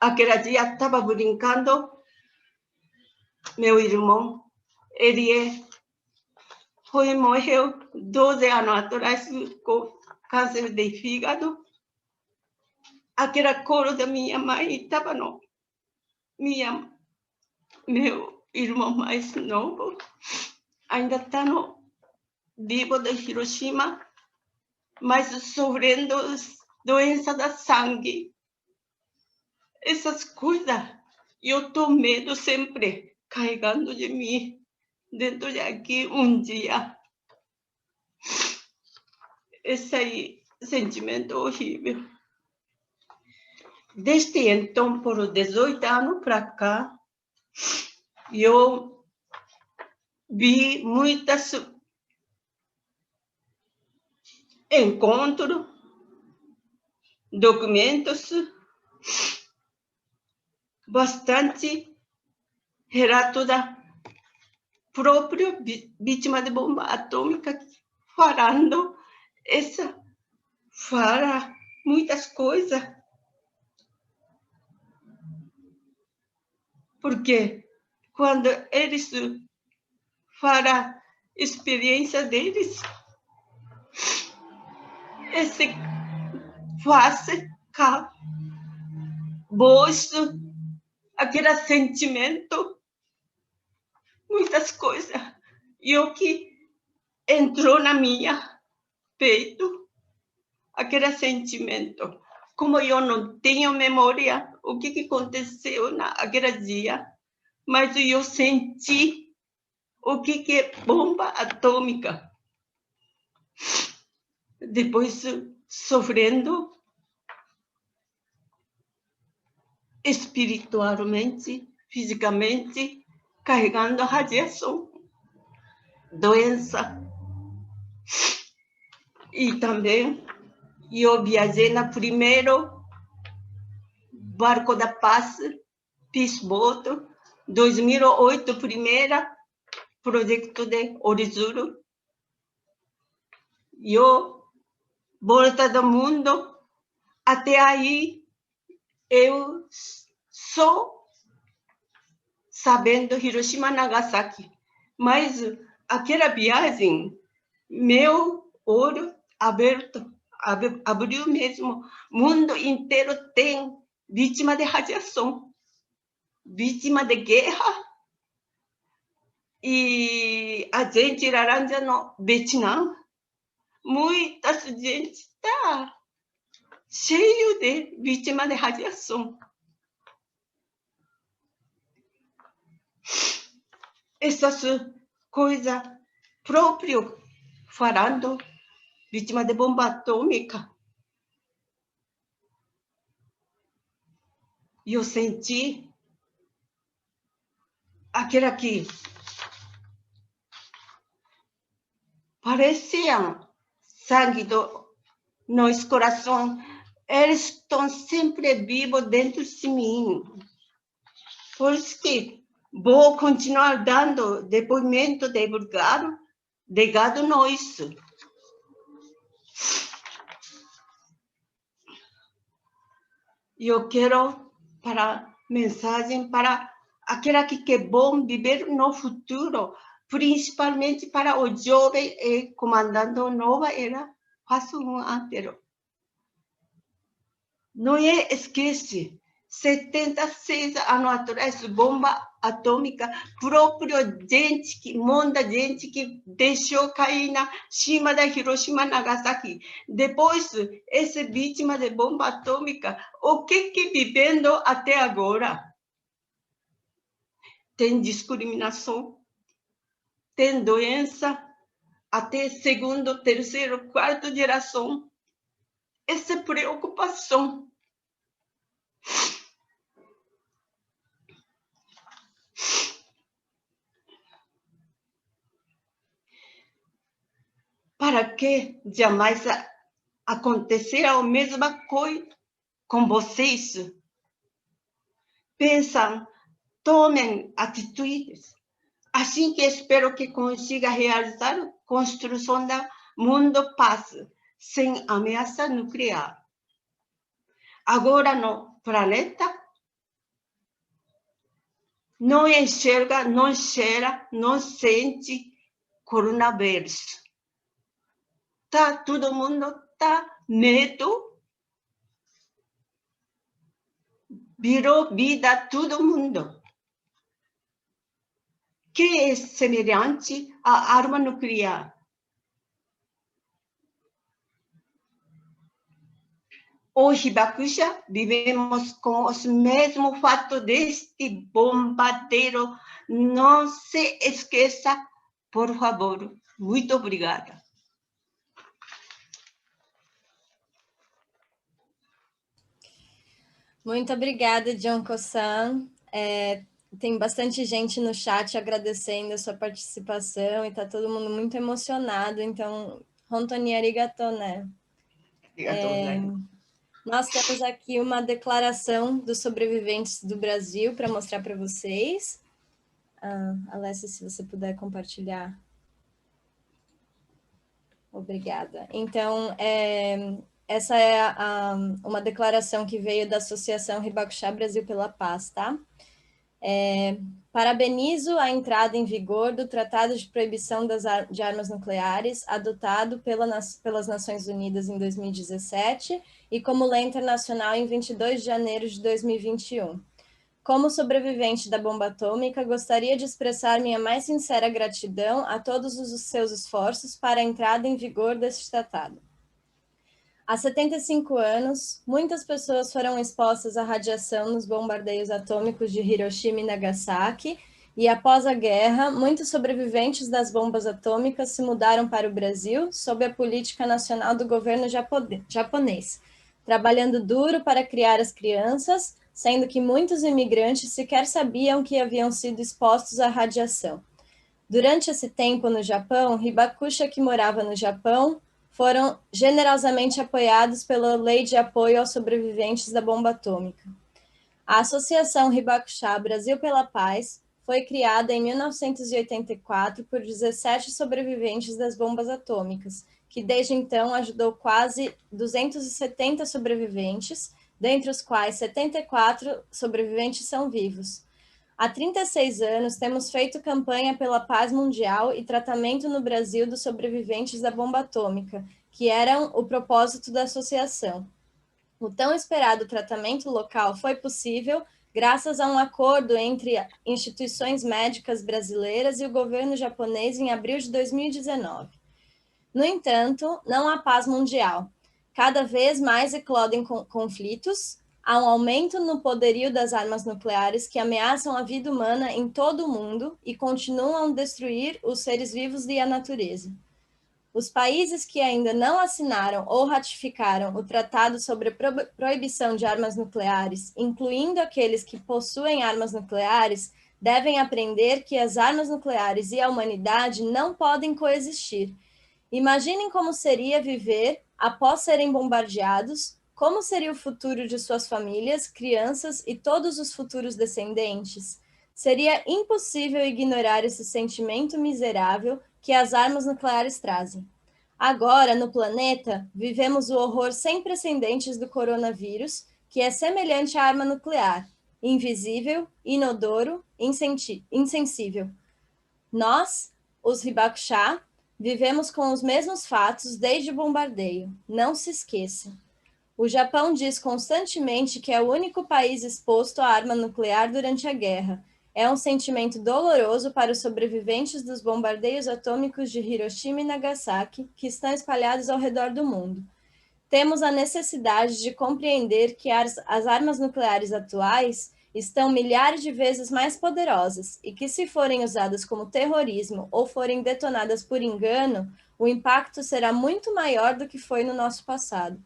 Aquele dia estava brincando, meu irmão, ele morreu 12 anos atrás com câncer de fígado. Aquele coro da minha mãe estava no meu irmão mais novo, ainda está vivo de Hiroshima, mas sofrendo doença da sangue. Essas coisas, eu tô medo sempre, carregando de mim, dentro de aqui dia. Esse aí, sentimento horrível. Desde então, por 18 anos para cá, eu vi muitos encontros, documentos, bastante relato da própria vítima de bomba atômica falando fala muitas coisas. Porque quando eles falam experiência deles, esse faz gosto, aquele sentimento, muitas coisas. E o que entrou na minha peito, aquele sentimento. Como eu não tenho memória, o que aconteceu naquele dia, mas eu senti o que é bomba atômica. Depois, sofrendo espiritualmente, fisicamente, carregando radiação, doença. E também eu viajei no primeiro barco da paz, Peace Boat, 2008, primeiro projeto de Orizuru. Eu, volta do mundo, até aí, eu só sabendo Hiroshima, Nagasaki. Mas aquela viagem, meu olho aberto, abriu mesmo. O mundo inteiro tem vítima de radiação, vítima de guerra. E a gente laranja no Vietnã, muita gente está cheio de vítima de radiação. Essas coisas próprias, falando, vítima de bomba atômica. Eu senti aquela que pareciam sangue do nosso coração. Eles estão sempre vivos dentro de mim. Por isso que vou continuar dando depoimento divulgado, ligado nisso. Eu quero para mensagem para aquela que quer bom viver no futuro, principalmente para o jovem e comandando nova era, faço um antero. Não esquece, 76 anos atrás, bomba atômica, próprio gente que, muita gente que deixou cair na cima da Hiroshima e Nagasaki. Depois, essa vítima de bomba atômica, o que vivendo até agora? Tem discriminação, tem doença, até segundo, terceiro, quarta geração. Essa preocupação. Para que jamais acontecer a mesma coisa com vocês? Pensam, tomem atitudes. Assim que espero que consiga realizar a construção do mundo paz, sem ameaça nuclear. Agora no planeta, não enxerga, não cheira, não sente coronavírus. Todo mundo tá medo, virou vida todo mundo. Que é semelhante à arma nuclear. Hoje, Hibakusha, vivemos com os mesmos fatos deste bombardeiro. Não se esqueça, por favor. Muito obrigada. Muito obrigada, Junko-san. Tem bastante gente no chat agradecendo a sua participação e está todo mundo muito emocionado, então, hontoni arigatou, né? Nós temos aqui uma declaração dos sobreviventes do Brasil para mostrar para vocês. Alessia, se você puder compartilhar. Obrigada. Então, essa é uma declaração que veio da Associação Hibakusha Brasil pela Paz, tá? Parabenizo a entrada em vigor do Tratado de Proibição de Armas Nucleares, adotado pelas Nações Unidas em 2017 e como lei internacional em 22 de janeiro de 2021. Como sobrevivente da bomba atômica, gostaria de expressar minha mais sincera gratidão a todos os seus esforços para a entrada em vigor deste tratado. Há 75 anos, muitas pessoas foram expostas à radiação nos bombardeios atômicos de Hiroshima e Nagasaki, e após a guerra, muitos sobreviventes das bombas atômicas se mudaram para o Brasil sob a política nacional do governo japonês, trabalhando duro para criar as crianças, sendo que muitos imigrantes sequer sabiam que haviam sido expostos à radiação. Durante esse tempo no Japão, Hibakusha, que morava no Japão, foram generosamente apoiados pela Lei de Apoio aos Sobreviventes da Bomba Atômica. A Associação Hibakusha Brasil pela Paz foi criada em 1984 por 17 sobreviventes das bombas atômicas, que desde então ajudou quase 270 sobreviventes, dentre os quais 74 sobreviventes são vivos. Há 36 anos, temos feito campanha pela paz mundial e tratamento no Brasil dos sobreviventes da bomba atômica, que eram o propósito da associação. O tão esperado tratamento local foi possível graças a um acordo entre instituições médicas brasileiras e o governo japonês em abril de 2019. No entanto, não há paz mundial. Cada vez mais eclodem conflitos, há um aumento no poderio das armas nucleares que ameaçam a vida humana em todo o mundo e continuam a destruir os seres vivos e a natureza. Os países que ainda não assinaram ou ratificaram o Tratado sobre a Proibição de Armas Nucleares, incluindo aqueles que possuem armas nucleares, devem aprender que as armas nucleares e a humanidade não podem coexistir. Imaginem como seria viver após serem bombardeados, como seria o futuro de suas famílias, crianças e todos os futuros descendentes? Seria impossível ignorar esse sentimento miserável que as armas nucleares trazem. Agora, no planeta, vivemos o horror sem precedentes do coronavírus, que é semelhante à arma nuclear, invisível, inodoro, insensível. Nós, os Hibakusha, vivemos com os mesmos fatos desde o bombardeio. Não se esqueça. O Japão diz constantemente que é o único país exposto à arma nuclear durante a guerra. É um sentimento doloroso para os sobreviventes dos bombardeios atômicos de Hiroshima e Nagasaki, que estão espalhados ao redor do mundo. Temos a necessidade de compreender que as armas nucleares atuais estão milhares de vezes mais poderosas e que, se forem usadas como terrorismo ou forem detonadas por engano, o impacto será muito maior do que foi no nosso passado.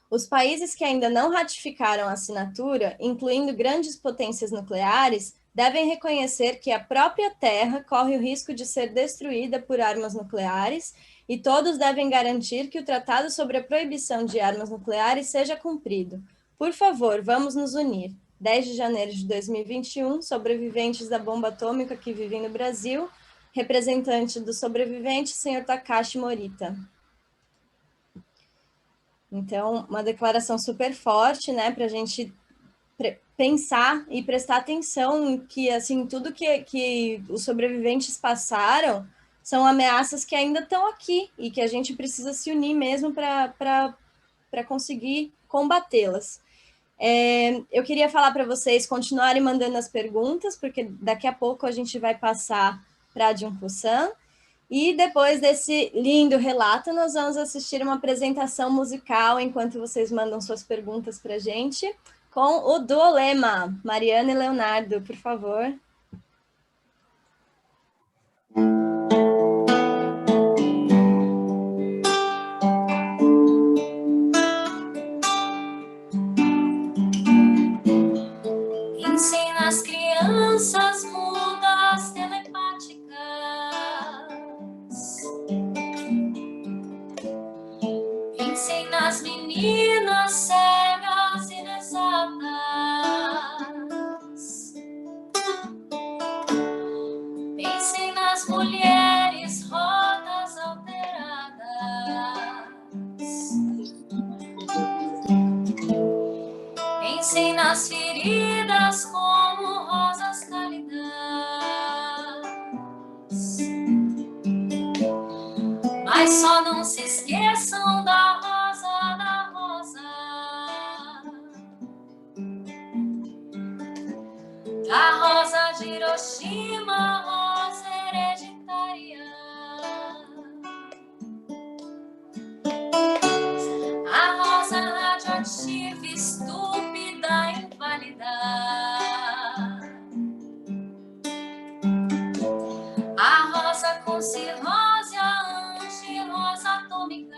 Os países que ainda não ratificaram a assinatura, incluindo grandes potências nucleares, devem reconhecer que a própria Terra corre o risco de ser destruída por armas nucleares e todos devem garantir que o Tratado sobre a Proibição de Armas Nucleares seja cumprido. Por favor, vamos nos unir. 10 de janeiro de 2021, sobreviventes da bomba atômica que vivem no Brasil, representante dos sobreviventes, Sr. Takashi Morita. Então, uma declaração super forte, né, para a gente pensar e prestar atenção que, assim, tudo que os sobreviventes passaram são ameaças que ainda estão aqui e que a gente precisa se unir mesmo para conseguir combatê-las. Eu queria falar para vocês continuarem mandando as perguntas, porque daqui a pouco a gente vai passar para a Junko-san. E depois desse lindo relato, nós vamos assistir uma apresentação musical enquanto vocês mandam suas perguntas para a gente, com o Duolema. Mariana e Leonardo, por favor. Ensina as crianças mudas telepáticas. Ensina as meninas cegas inexatas. Pensem nas mulheres rodas alteradas. Pensem nas feridas como rosas cálidas. Mas só não se esqueçam da rosa, da rosa. Da rosa de Hiroshima, rosa hereditária. A rosa radioativa, estúpida, inválida. A rosa com cirrose, a anti-rosa atômica.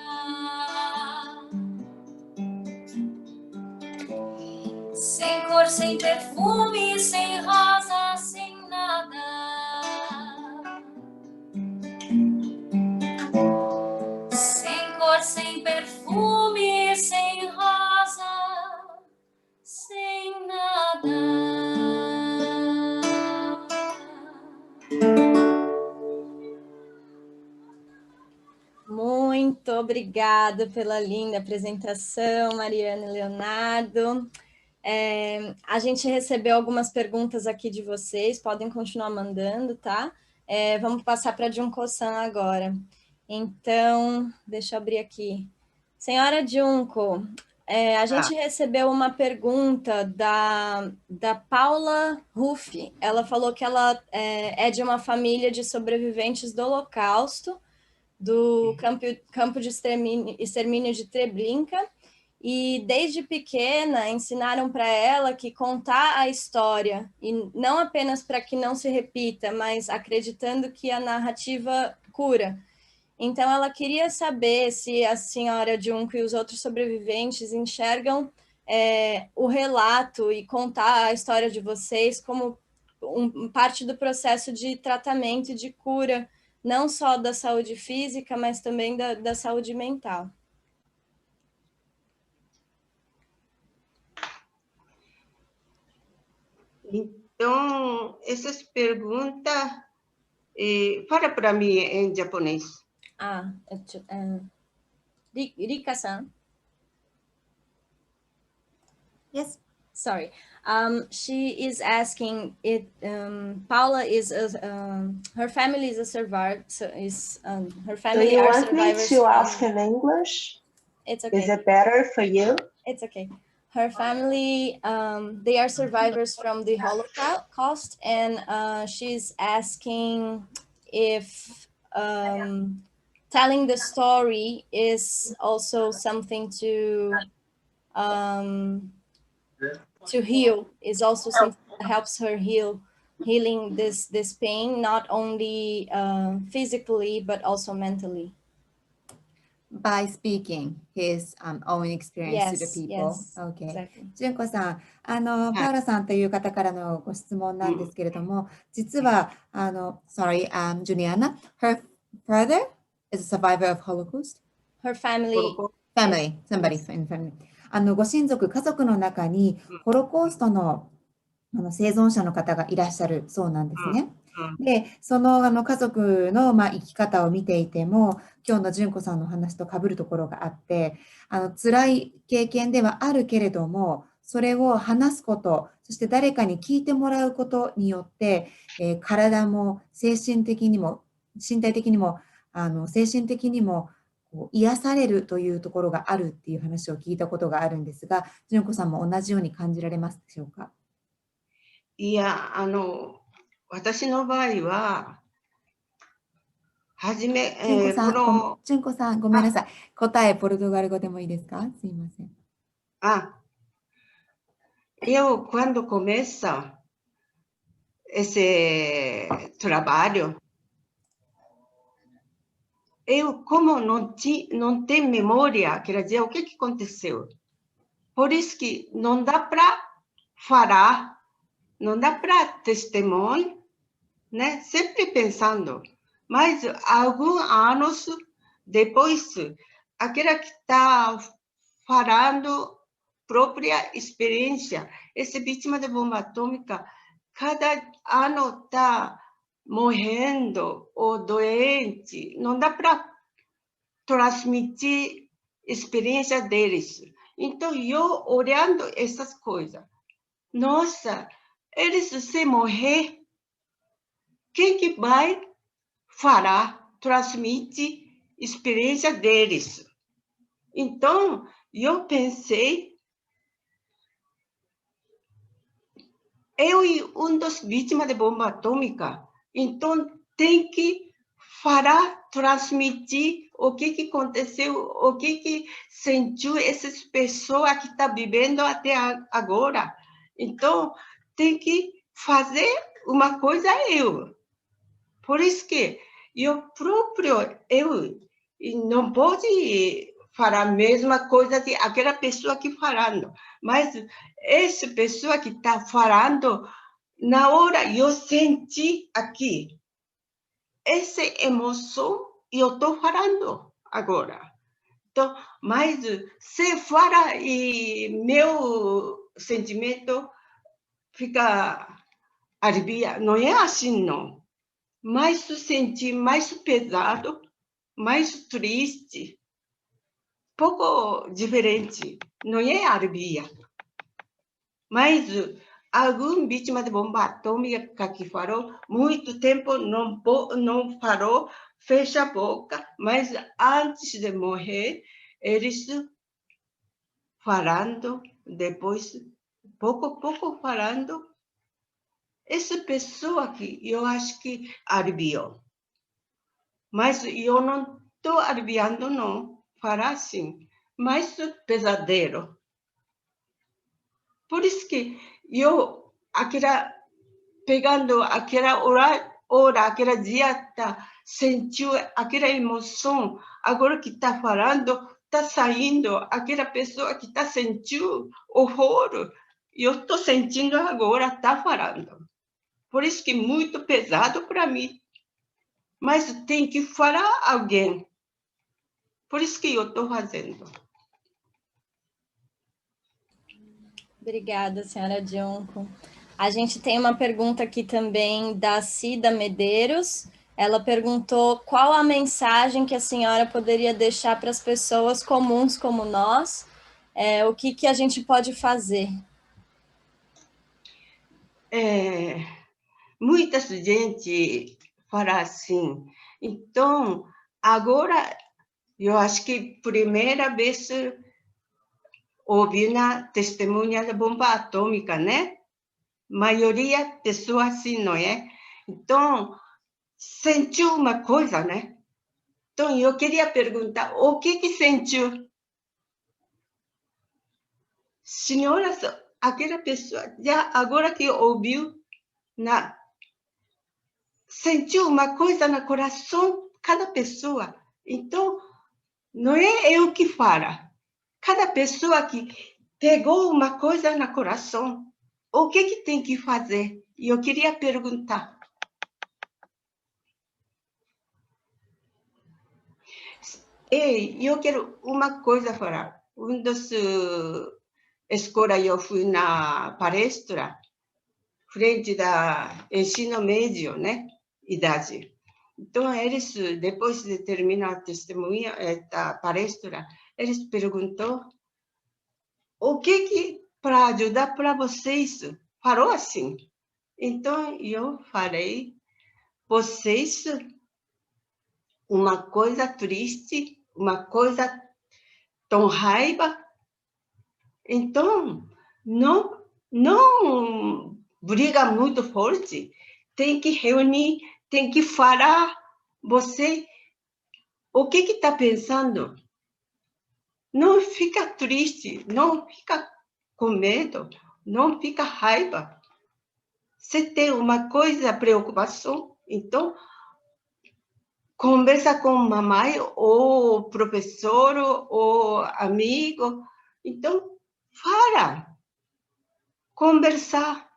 Sem cor, sem perfume, sem rosa, sem nada. Sem cor, sem perfume, sem rosa, sem nada. Muito obrigada pela linda apresentação, Mariana e Leonardo. A gente recebeu algumas perguntas aqui de vocês, podem continuar mandando, tá? Vamos passar para a Junko-san agora. Então, deixa eu abrir aqui. Senhora Junko, a gente recebeu uma pergunta da Paula Ruff. Ela falou que ela é de uma família de sobreviventes do Holocausto, do campo de extermínio de Treblinka, e desde pequena ensinaram para ela que contar a história, e não apenas para que não se repita, mas acreditando que a narrativa cura. Então, ela queria saber se a senhora Junko e os outros sobreviventes enxergam o relato e contar a história de vocês como parte do processo de tratamento e de cura, não só da saúde física, mas também da saúde mental. Então, essas perguntas, fala para mim em japonês. Rika-san. Yes. Sorry. She is asking it. Paula is her family is a survivor. So her Do family you are want me survivors. to ask in English? It's okay. Is it better for you? It's okay. Her family, they are survivors from the Holocaust, and she's asking if telling the story is also something to heal, is also something that helps her healing this pain, not only physically but also mentally. By speaking his own experience to the people. Yes, Okay. exactly. 純子さん、パウラさんという方からのご質問なんですけれども、実は、sorry, Juliana, her father is a survivor of Holocaust? Her family. Somebody in family. ご親族、家族の中に、ホロコーストの生存者の方がいらっしゃるそうなんですね。で、その家族の生き方を見ていても、今日の純子さんの話と被るところがあって、辛い経験ではあるけれども、それを話すこと、そして誰かに聞いてもらうことによって、体も精神的にも、身体的にも、精神的にも癒されるというところがあるっていう話を聞いたことがあるんですが、純子さんも同じように感じられますでしょうか？いや、私の場合は、純子さん、ごめんなさい。答え、ポルトガル語でもいいですか？すいません。Eu, quando começa esse trabalho, eu, como não tenho memória, quer dizer, o que aconteceu? Por isso que não dá para falar, não dá para testemunhar, né? Sempre pensando. Mas alguns anos depois, aquela que está falando própria experiência, essa vítima de bomba atômica, cada ano está morrendo ou doente, não dá para transmitir experiência deles. Então, eu olhando essas coisas, nossa, eles se morrer, quem que vai falar, transmite experiência deles? Então, eu pensei, eu e dos vítimas de bomba atômica, então tem que falar, transmitir o que aconteceu, o que sentiu essas pessoas que estão vivendo até agora. Então, tem que fazer uma coisa eu. Por isso que eu não pode falar a mesma coisa que aquela pessoa que falando, mas essa pessoa que está falando, na hora eu senti aqui, essa emoção eu estou falando agora. Então, mas se fala e meu sentimento fica alivia, não é assim não. Mais senti mais pesado, mais triste, pouco diferente, não é alivia. Mas algum vítima de bomba atômica que falou, muito tempo não falou, fecha a boca, mas antes de morrer, eles falando, depois, pouco falando, essa pessoa que eu acho que aliviou. Mas eu não estou aliviando, não. Falar assim, mais pesadelo. Por isso que eu, pegando aquela hora, aquele dia, sentiu aquela emoção, agora que está falando, está saindo, aquela pessoa que está sentindo horror, eu estou sentindo agora, está falando. Por isso que é muito pesado para mim. Mas tem que falar alguém. Por isso que eu estou fazendo. Obrigada, senhora Junco. A gente tem uma pergunta aqui também da Cida Medeiros. Ela perguntou qual a mensagem que a senhora poderia deixar para as pessoas comuns como nós, o que a gente pode fazer? Muita gente fala assim. Então, agora, eu acho que primeira vez ouvi na testemunha da bomba atômica, né? Maioria pessoas assim, não é? Então, sentiu uma coisa, né? Então, eu queria perguntar, o que sentiu? Senhora, aquela pessoa, já agora que ouviu, sentiu uma coisa no coração, cada pessoa. Então, não é eu que falo. Cada pessoa que pegou uma coisa no coração, o que tem que fazer? E eu queria perguntar. E eu quero uma coisa falar. Um dos escolas eu fui na palestra, frente da ensino médio, né? Idade. Então, eles, depois de terminar a testemunha, a palestra, eles perguntou o que para ajudar para vocês, falou assim. Então, eu falei, vocês, uma coisa triste, uma coisa tão raiva, então, não briga muito forte, tem que reunir, tem que falar, você, o que está pensando? Não fica triste, não fica com medo, não fica raiva. Se tem uma coisa, preocupação, então, conversa com mamãe, ou professor, ou amigo. Então, fala, conversar.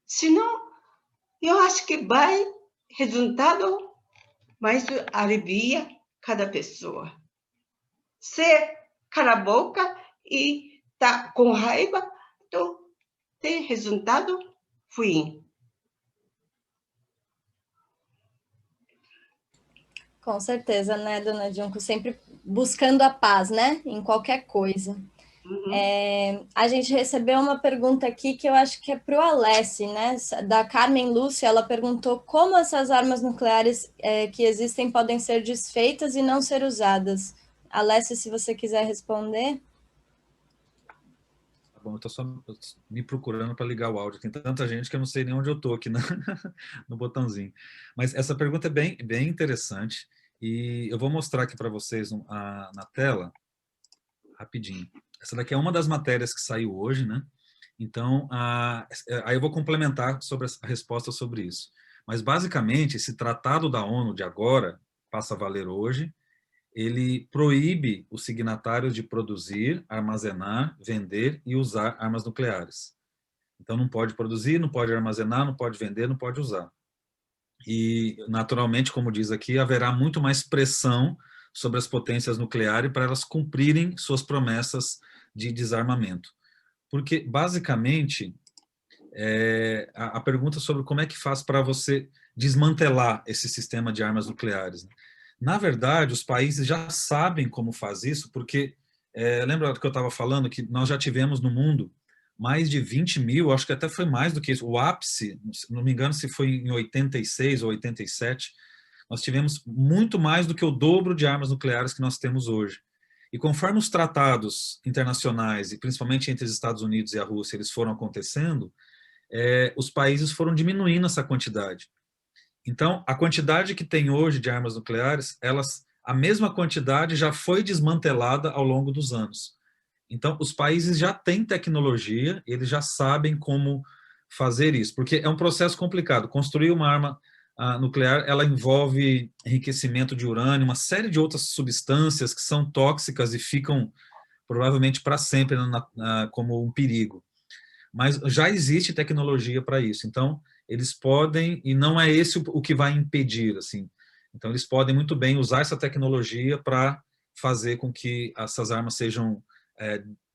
Senão, eu acho que vai resultado, mas alivia cada pessoa. Se cala a boca e está com raiva, então tem resultado ruim. Com certeza, né, dona Junco? Sempre buscando a paz, né? Em qualquer coisa. A gente recebeu uma pergunta aqui que eu acho que é para o Alessi, né? Da Carmen Lúcia, ela perguntou como essas armas nucleares que existem podem ser desfeitas e não ser usadas. Alessi, se você quiser responder. Tá bom, eu estou só me procurando para ligar o áudio. Tem tanta gente que eu não sei nem onde eu estou aqui no botãozinho. Mas essa pergunta é bem interessante e eu vou mostrar aqui para vocês na tela, rapidinho. Essa daqui é uma das matérias que saiu hoje, né? Então, aí eu vou complementar sobre a resposta sobre isso. Mas, basicamente, esse tratado da ONU de agora, passa a valer hoje, ele proíbe os signatários de produzir, armazenar, vender e usar armas nucleares. Então, não pode produzir, não pode armazenar, não pode vender, não pode usar. E, naturalmente, como diz aqui, haverá muito mais pressão sobre as potências nucleares para elas cumprirem suas promessas de desarmamento. Porque, basicamente, a pergunta sobre como é que faz para você desmantelar esse sistema de armas nucleares. Né? Na verdade, os países já sabem como faz isso, porque, lembra do que eu estava falando, que nós já tivemos no mundo mais de 20 mil, acho que até foi mais do que isso, o ápice, não me engano se foi em 86 ou 87, nós tivemos muito mais do que o dobro de armas nucleares que nós temos hoje. E conforme os tratados internacionais, e principalmente entre os Estados Unidos e a Rússia, eles foram acontecendo, os países foram diminuindo essa quantidade. Então, a quantidade que tem hoje de armas nucleares, a mesma quantidade já foi desmantelada ao longo dos anos. Então, os países já têm tecnologia, eles já sabem como fazer isso, porque é um processo complicado. Construir uma arma nuclear, ela envolve enriquecimento de urânio, uma série de outras substâncias que são tóxicas e ficam provavelmente para sempre como um perigo. Mas já existe tecnologia para isso, então eles podem, e não é esse o que vai impedir, assim. Então eles podem muito bem usar essa tecnologia para fazer com que essas armas sejam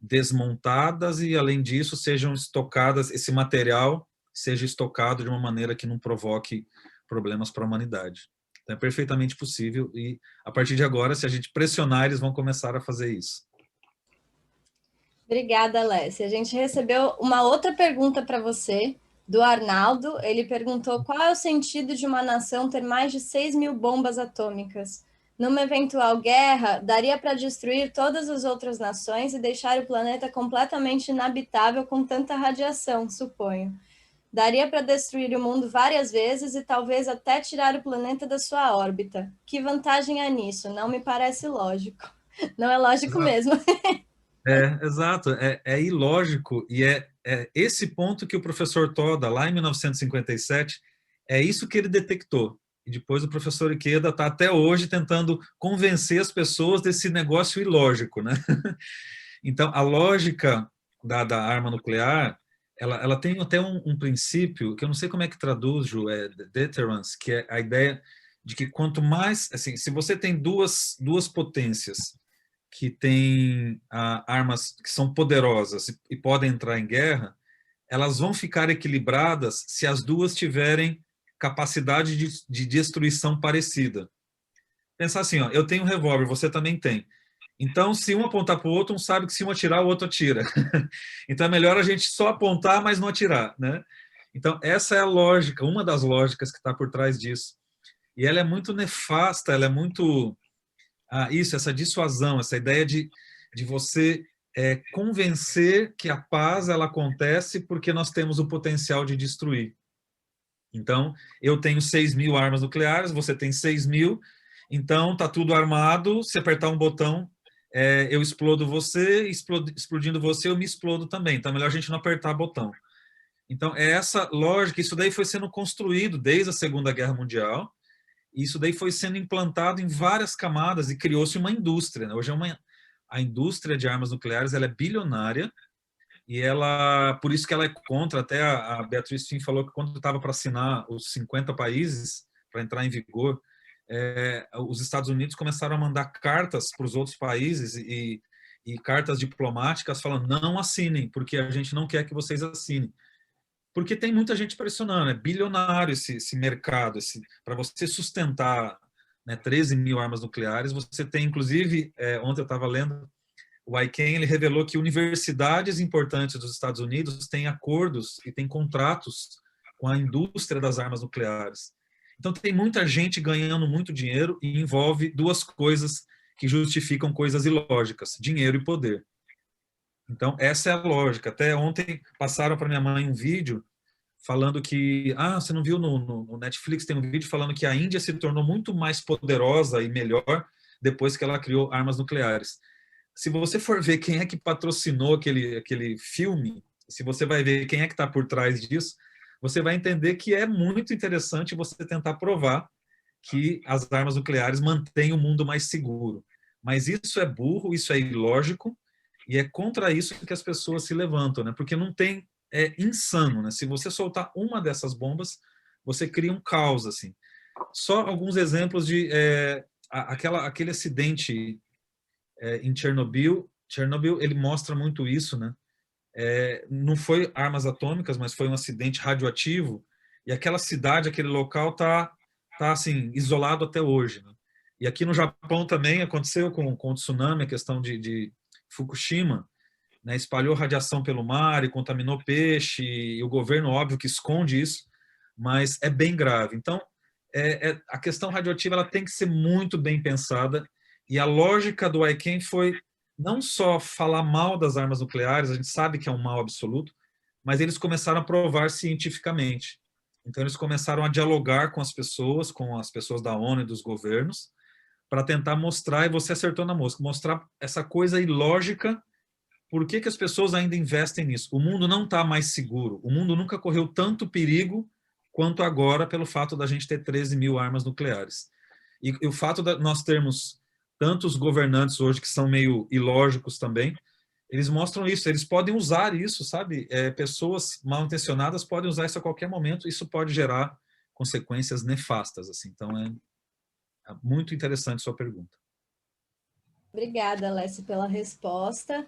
desmontadas e, além disso, sejam estocadas, esse material seja estocado de uma maneira que não provoque problemas para a humanidade. Então, é perfeitamente possível e, a partir de agora, se a gente pressionar, eles vão começar a fazer isso. Obrigada, Lécia. A gente recebeu uma outra pergunta para você, do Arnaldo. Ele perguntou qual é o sentido de uma nação ter mais de 6.000 bombas atômicas? Numa eventual guerra, daria para destruir todas as outras nações e deixar o planeta completamente inabitável com tanta radiação, suponho. Daria para destruir o mundo várias vezes e talvez até tirar o planeta da sua órbita. Que vantagem há nisso? Não me parece lógico. Não é lógico mesmo. Exato, é ilógico, e é esse ponto que o professor Toda, lá em 1957, é isso que ele detectou. E depois o professor Ikeda está até hoje tentando convencer as pessoas desse negócio ilógico, né? Então, a lógica da arma nuclear, ela tem até um princípio, que eu não sei como é que traduz, Ju, deterrence, que é a ideia de que quanto mais, assim, se você tem duas potências que têm armas que são poderosas e podem entrar em guerra, elas vão ficar equilibradas se as duas tiverem capacidade de destruição parecida. Pensar assim, ó, eu tenho um revólver, você também tem. Então, se um apontar para o outro, um sabe que se um atirar, o outro atira. Então, é melhor a gente só apontar, mas não atirar, né? Então, essa é a lógica, uma das lógicas que está por trás disso. E ela é muito nefasta, ela é muito... essa dissuasão, essa ideia de você convencer que a paz ela acontece porque nós temos o potencial de destruir. Então, eu tenho 6.000 armas nucleares, você tem 6.000, então está tudo armado, se apertar um botão, eu explodo você, explodindo você, eu me explodo também. Então, é melhor a gente não apertar botão. Então, é essa lógica, isso daí foi sendo construído desde a Segunda Guerra Mundial, e isso daí foi sendo implantado em várias camadas e criou-se uma indústria, né? Hoje a indústria de armas nucleares ela é bilionária, e por isso que ela é contra, até a Beatriz Fim falou que quando estava para assinar os 50 países, para entrar em vigor, os Estados Unidos começaram a mandar cartas para os outros países e cartas diplomáticas falando, não assinem, porque a gente não quer que vocês assinem. Porque tem muita gente pressionando, é bilionário esse mercado, para você sustentar, né, 13.000 armas nucleares, você tem, inclusive, ontem eu estava lendo, o ICANN, ele revelou que universidades importantes dos Estados Unidos têm acordos e têm contratos com a indústria das armas nucleares. Então, tem muita gente ganhando muito dinheiro e envolve duas coisas que justificam coisas ilógicas, dinheiro e poder. Então, essa é a lógica. Até ontem passaram para minha mãe um vídeo falando que, você não viu no Netflix, tem um vídeo falando que a Índia se tornou muito mais poderosa e melhor depois que ela criou armas nucleares. Se você for ver quem é que patrocinou aquele filme, se você vai ver quem é que está por trás disso, você vai entender que é muito interessante você tentar provar que as armas nucleares mantêm o mundo mais seguro. Mas isso é burro, isso é ilógico, e é contra isso que as pessoas se levantam, né? Porque não tem... É insano, né? Se você soltar uma dessas bombas, você cria um caos, assim. Só alguns exemplos de aquele acidente em Chernobyl. Chernobyl, ele mostra muito isso, né? Não foi armas atômicas, mas foi um acidente radioativo, e aquela cidade, aquele local tá assim, isolado até hoje, né? E aqui no Japão também aconteceu com o tsunami, a questão de Fukushima, né, espalhou radiação pelo mar e contaminou peixe, e o governo, óbvio, que esconde isso, mas é bem grave. Então, a questão radioativa ela tem que ser muito bem pensada, e a lógica do ICANN foi não só falar mal das armas nucleares, a gente sabe que é um mal absoluto, mas eles começaram a provar cientificamente. Então, eles começaram a dialogar com as pessoas da ONU e dos governos, para tentar mostrar, e você acertou na mosca, mostrar essa coisa ilógica. Por que as pessoas ainda investem nisso? O mundo não está mais seguro. O mundo nunca correu tanto perigo quanto agora pelo fato da gente ter 13.000 armas nucleares. E o fato de nós termos tantos governantes hoje que são meio ilógicos também, eles mostram isso. Eles podem usar isso, sabe? Pessoas mal intencionadas podem usar isso a qualquer momento. Isso pode gerar consequências nefastas, assim. Então, é muito interessante sua pergunta. Obrigada, Lécia, pela resposta.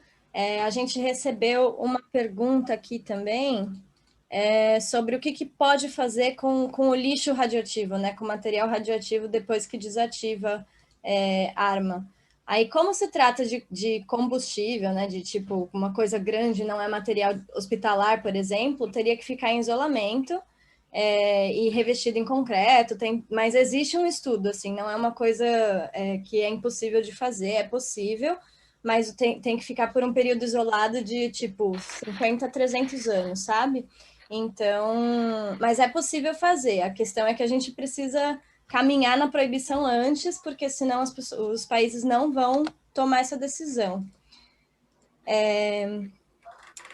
A gente recebeu uma pergunta aqui também sobre o que pode fazer com o lixo radioativo, né, com material radioativo depois que desativa arma. Aí, como se trata de combustível, né, de tipo uma coisa grande, não é material hospitalar, por exemplo, teria que ficar em isolamento e revestido em concreto, mas existe um estudo, assim, não é uma coisa que é impossível de fazer, é possível, mas tem que ficar por um período isolado de, tipo, 50 a 300 anos, sabe? Então, mas é possível fazer, a questão é que a gente precisa caminhar na proibição antes, porque senão os países não vão tomar essa decisão.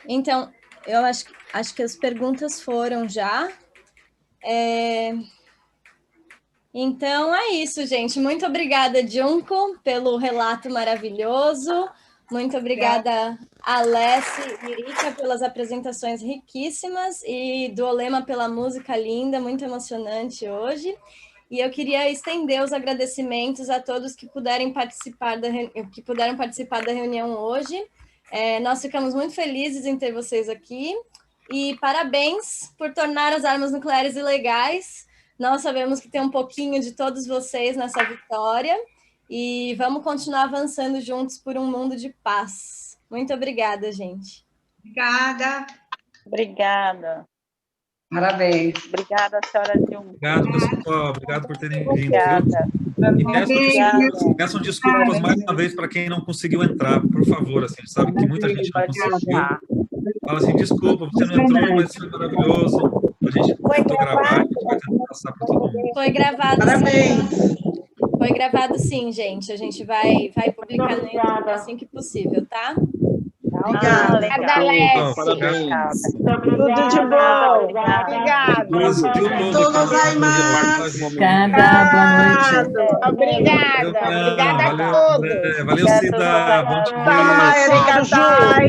Então, eu acho que as perguntas foram já. Então, é isso, gente. Muito obrigada, Junko, pelo relato maravilhoso. Muito obrigada, Alessi e Erika, pelas apresentações riquíssimas e do Olema pela música linda, muito emocionante hoje. E eu queria estender os agradecimentos a todos que puderam participar da reunião hoje. Nós ficamos muito felizes em ter vocês aqui e parabéns por tornar as armas nucleares ilegais. Nós sabemos que tem um pouquinho de todos vocês nessa vitória e vamos continuar avançando juntos por um mundo de paz. Muito obrigada, gente. Obrigada. Obrigada. Parabéns. Obrigada, senhora Dilma. Obrigado, pessoal. Obrigado por terem vindo. Obrigada. E peçam desculpas mais uma vez para quem não conseguiu entrar, por favor. Assim, a gente sabe que muita gente não conseguiu. Fala assim, desculpa, você não entrou, mas foi maravilhoso. A gente tentou gravar, a gente vai tentar passar para todo mundo. Foi gravado. Parabéns. Sim. Foi gravado sim, gente. A gente vai publicar no YouTube assim que possível, tá? Obrigada. Legal. Parabéns. Tudo de bom. Obrigada. Obrigada. Obrigada a todos. Valeu, Cida. Bom te ver. Obrigada, amor.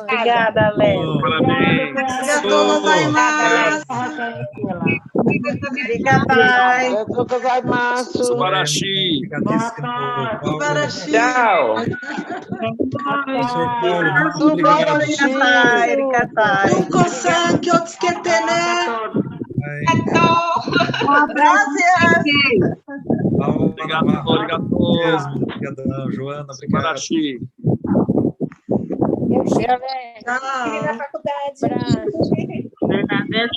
Obrigada, Léo. Parabéns. Subarashi. Obrigadíssimo. Tchau. Senhor Paulo, muito obrigado. Obrigado. Obrigadão, Joana, obrigado. Subarashi. Eu cheguei na faculdade. Verdadeiro